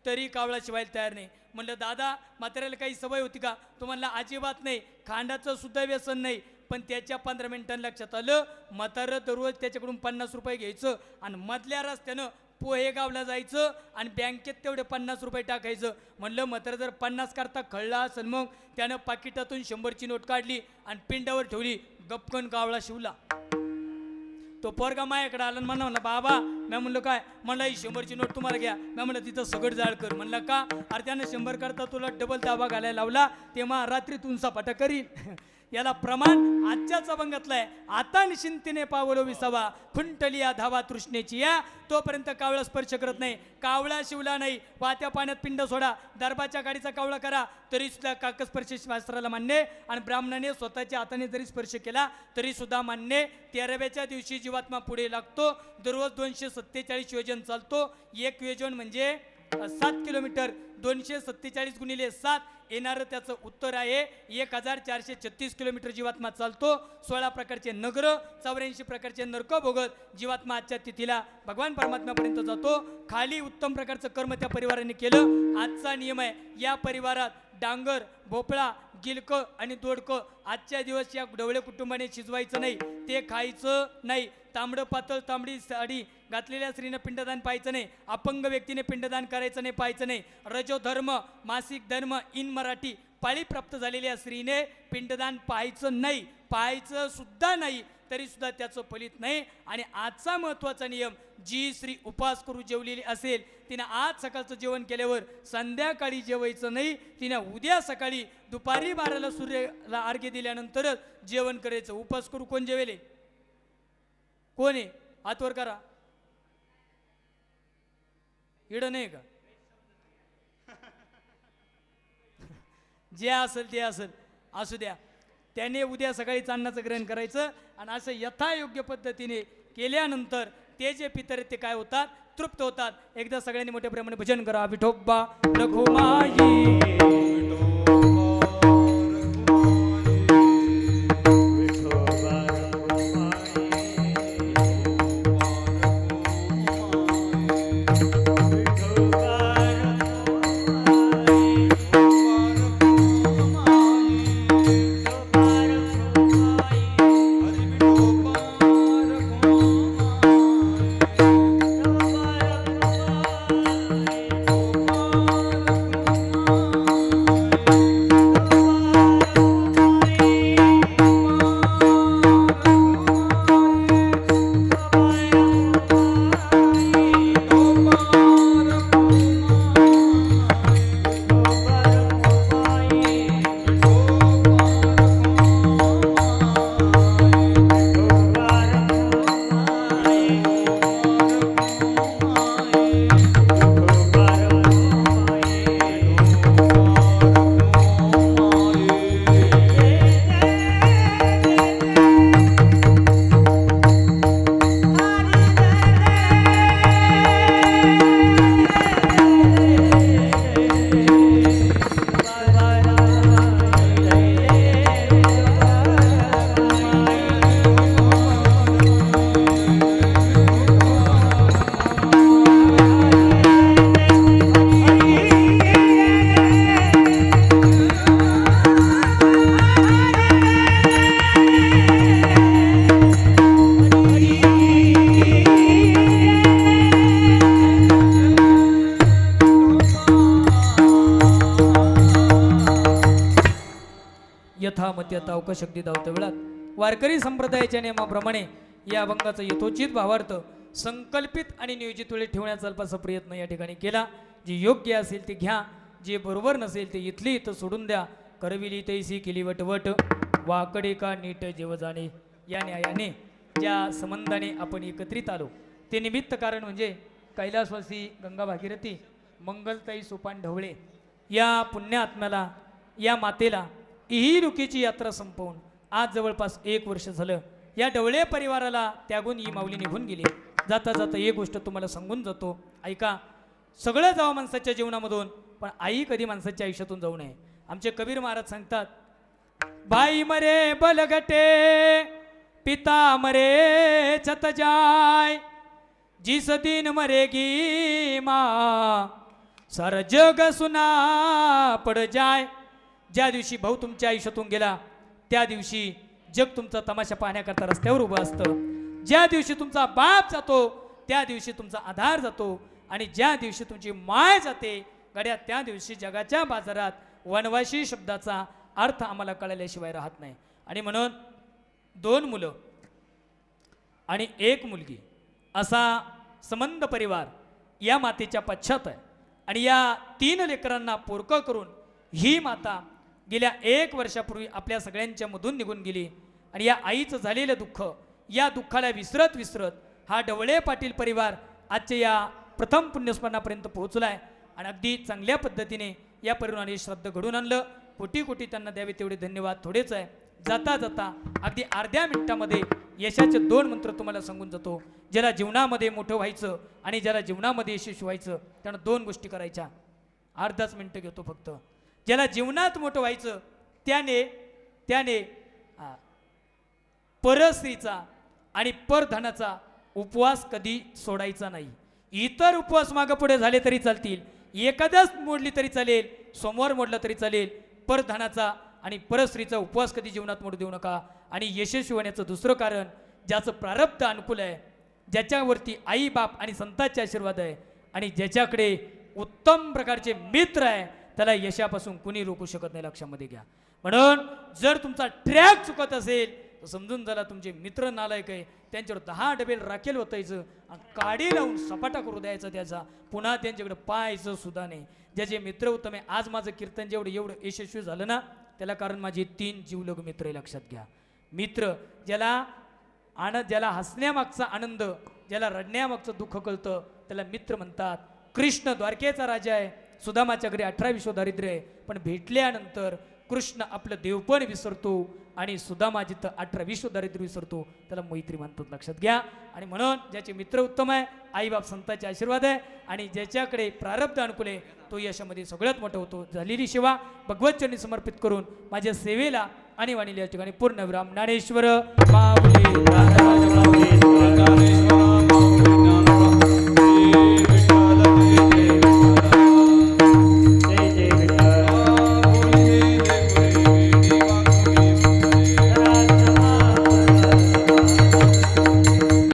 तरी कावळा शिवायला तयार नाही. म्हणलं दादा म्हाताऱ्याला काही सवय होती का? तो म्हणला अजिबात नाही, खांडाचं सुद्धा व्यसन नाही. पण त्याच्या 15 मिनिटांनी लक्षात आलं, म्हातारं दररोज त्याच्याकडून 50 रुपये घ्यायचं आणि मधल्या रस्त्यानं पोहेगावला जायचं आणि बँकेत तेवढे 50 रुपये टाकायचं. म्हणलं म्हातारं जर 50 करता कळला असेल, मग त्यानं पाकिटातून 100ची नोट काढली आणि पिंडावर ठेवली, गपकन कावळा शिवला. तो पोरगा माझ्याकडे आला म्हणला, म्हणला बाबा, मी म्हणलं काय? म्हणला ही 100ची नोट तुम्हाला घ्या. मी म्हणलं तिथं सगळं जाळ कर. म्हणलं का? अरे त्यानं 100 करता तुला डबल दाबा घालायला लावला, तेव्हा रात्रीतून सपाटा करीन. याला प्रमाण आजच्याच अभंगातलं आहे. आता निश्चिंतीने पावलो विसावा, खुंटलिया धावा तृष्णेची या, तोपर्यंत कावळा स्पर्श करत नाही. कावळा शिवला नाही, वाहत्या पाण्यात पिंड सोडा, दर्भाच्या गाडीचा कावळा करा, तरी सुद्धा काकस्पर्श शास्त्राला मान्य. आणि ब्राह्मणाने स्वतःच्या हाताने जरी स्पर्श केला तरी सुद्धा मान्य. 13व्याच्या दिवशी जीवात्मा पुढे लागतो. दररोज 247 योजन चालतो. 1 योजन म्हणजे 7 किलोमीटर. 247 गुणिले 7 येणारं त्याचं उत्तर आहे 1436 किलोमीटर जीवात्मा चालतो. 16 प्रकारचे नगर, 84 प्रकारचे नरक भोगत जीवात्मा आजच्या तिथीला भगवान परमात्म्यापर्यंत जातो. खाली उत्तम प्रकारचं कर्म त्या परिवाराने केलं. आजचा नियम आहे, या परिवारात डांगर, भोपळा, गिलक आणि दोडकं आजच्या दिवस या ढवळे कुटुंबाने शिजवायचं नाही, ते खायचं नाही. तांबडं पातळ तांबडी साडी घातलेल्या स्त्रीनं पिंडदान पाहायचं नाही. अपंग व्यक्तीने पिंडदान करायचं नाही, पाहायचं नाही. रजो धर्म, मासिक धर्म इन मराठी पाळी प्राप्त झालेल्या स्त्रीने पिंडदान पाहायचं नाही, पाहायचं सुद्धा नाही, तरी सुद्धा त्याचं फलित नाही. आणि आजचा महत्त्वाचा नियम, जी स्त्री उपास करू जेवलेली असेल तिनं आज सकाळचं जेवण केल्यावर संध्याकाळी जेवायचं नाही. तिनं उद्या सकाळी दुपारी 12ला सूर्याला अर्घ्य दिल्यानंतरच जेवण करायचं. उपास करू कोण जेवेले? कोण आहे? हातवर करा. इडं नाही का? जे असेल ते असेल, असू द्या. त्याने उद्या सकाळीच अन्नाचं ग्रहण करायचं. आणि असं यथायोग्य पद्धतीने केल्यानंतर ते जे पितर आहेत ते काय होतात? तृप्त होतात. एकदा सगळ्यांनी मोठ्या प्रेमाने भजन करा. विठोबा रघुमाई, मती आता अवकाश अगदी धावत्या वेळात वारकरी संप्रदायाच्या नियमाप्रमाणे या अभंगाचा यथोचित भावार्थ संकल्पित आणि नियोजित वेळी ठेवण्याचा अल्पासा प्रयत्न या ठिकाणी केला. जे योग्य असेल ते घ्या, जे बरोबर नसेल ते इथली इथं सोडून द्या. करविली तैसी केली वटवट, वाकडे का नीट जेव जाणे. या न्यायाने ज्या संबंधाने आपण एकत्रित आलो ते निमित्त कारण म्हणजे कैलासवासी गंगा भागीरथी मंगलताई सोपान ढवळे या पुण्यात्म्याला, या मातेला ही लुकीची यात्रा संपवून आज जवळपास 1 वर्ष झालं. या ढवळे परिवाराला त्यागून ही माऊली निघून गेली. जाता जाता एक गोष्ट तुम्हाला सांगून जातो, ऐका. सगळं जावं माणसाच्या जीवनामधून, पण आई कधी माणसाच्या आयुष्यातून जाऊ नये. आमचे कबीर महाराज सांगतात, बाई मरे बलगटे पिता मरे छत जाय, जिस दिन मरेगी माँ सारा जग सुना पड जाय. ज्या दिवशी भाऊ तुमच्या आयुष्यातून गेला त्या दिवशी जग तुमचा तमाशा पाहण्याकरता रस्त्यावर उभं असतं. ज्या दिवशी तुमचा बाप जातो त्या दिवशी तुमचा आधार जातो, आणि ज्या दिवशी तुमची माय जाते गड्या त्या दिवशी जगाच्या बाजारात वनवासी शब्दाचा अर्थ आम्हाला कळल्याशिवाय राहत नाही. आणि म्हणून 2 मुलं आणि 1 मुलगी असा संबंध परिवार या मातेच्या पश्चात आहे. आणि या 3 लेकरांना पोरकं करून ही माता गेल्या 1 वर्षापूर्वी आपल्या सगळ्यांच्या मधून निघून गेली. आणि या आईचं झालेलं दुःख, या दुःखाला विसरत विसरत हा ढवळे पाटील परिवार आजच्या या प्रथम पुण्यस्मरणापर्यंत पोहोचलाय. आणि अगदी चांगल्या पद्धतीने या परिवाराने श्रद्धा घडून आणलं. कोटी कोटी त्यांना द्यावे तेवढे धन्यवाद थोडेच आहे. जाता जाता अगदी अर्ध्या मिनिटामध्ये यशाचे 2 मंत्र तुम्हाला सांगून जातो. ज्याला जीवनामध्ये मोठं व्हायचं आणि ज्याला जीवनामध्ये यशस्वी व्हायचं त्यानं 2 गोष्टी करायच्या. अर्धाच मिनिटं घेतो फक्त. ज्याला जीवनात मोठं व्हायचं त्याने परस्त्रीचा आणि परधनाचा उपवास कधी सोडायचा नाही. इतर उपवास मागं पुढे झाले तरी चालतील, एखादाच मोडली तरी चालेल, सोमवार मोडला तरी चालेल. परधनाचा आणि परस्त्रीचा उपवास कधी जीवनात मोडू देऊ नका. आणि यशस्वी होण्याचं दुसरं कारण, ज्याचं प्रारब्ध अनुकूल आहे, ज्याच्यावरती आई बाप आणि संतांचे आशीर्वाद आहे, आणि ज्याच्याकडे उत्तम प्रकारचे मित्र आहे, त्याला यशापासून कुणी रोखू शकत नाही. लक्षामध्ये घ्या. म्हणून जर तुमचा ट्रॅक चुकत असेल तर समजून झाला तुमचे मित्र नालायक आहे, त्यांच्यावर 10 डबेल राखेल ओतायचं आणि काडी लावून सपाटा करू द्यायचा त्याचा. पुन्हा त्यांच्याकडे पाहायचं सुद्धा नाही. ज्याचे मित्र उत्तम आहे, आज माझं कीर्तन एवढं यशस्वी झालं ना, त्याला कारण माझे 3 जीवलग मित्र आहे. लक्षात घ्या. मित्र ज्याला हसण्यामागचा आनंद, ज्याला रडण्यामागचं दुःख कळतं त्याला मित्र म्हणतात. कृष्ण द्वारकेचा राजा आहे, सुदामाच्या घरी 18 विश्व दारिद्र्य आहे, पण भेटल्यानंतर कृष्ण आपलं देवपण विसरतो आणि सुदामा जिथं 18 विश्व दारिद्र्य विसरतो त्याला मैत्री म्हणतात. लक्षात घ्या. आणि म्हणून ज्याचे मित्र उत्तम आहे, आईबाप संतांचे आशीर्वाद आहे, आणि ज्याच्याकडे प्रारब्ध अनुकूल आहे तो यशामध्ये सगळ्यात मोठा होतो. झालेली सेवा भगवतचरणी समर्पित करून माझ्या सेवेला आणि वाणीला या ठिकाणी पूर्ण विराम. ज्ञानेश्वर माऊली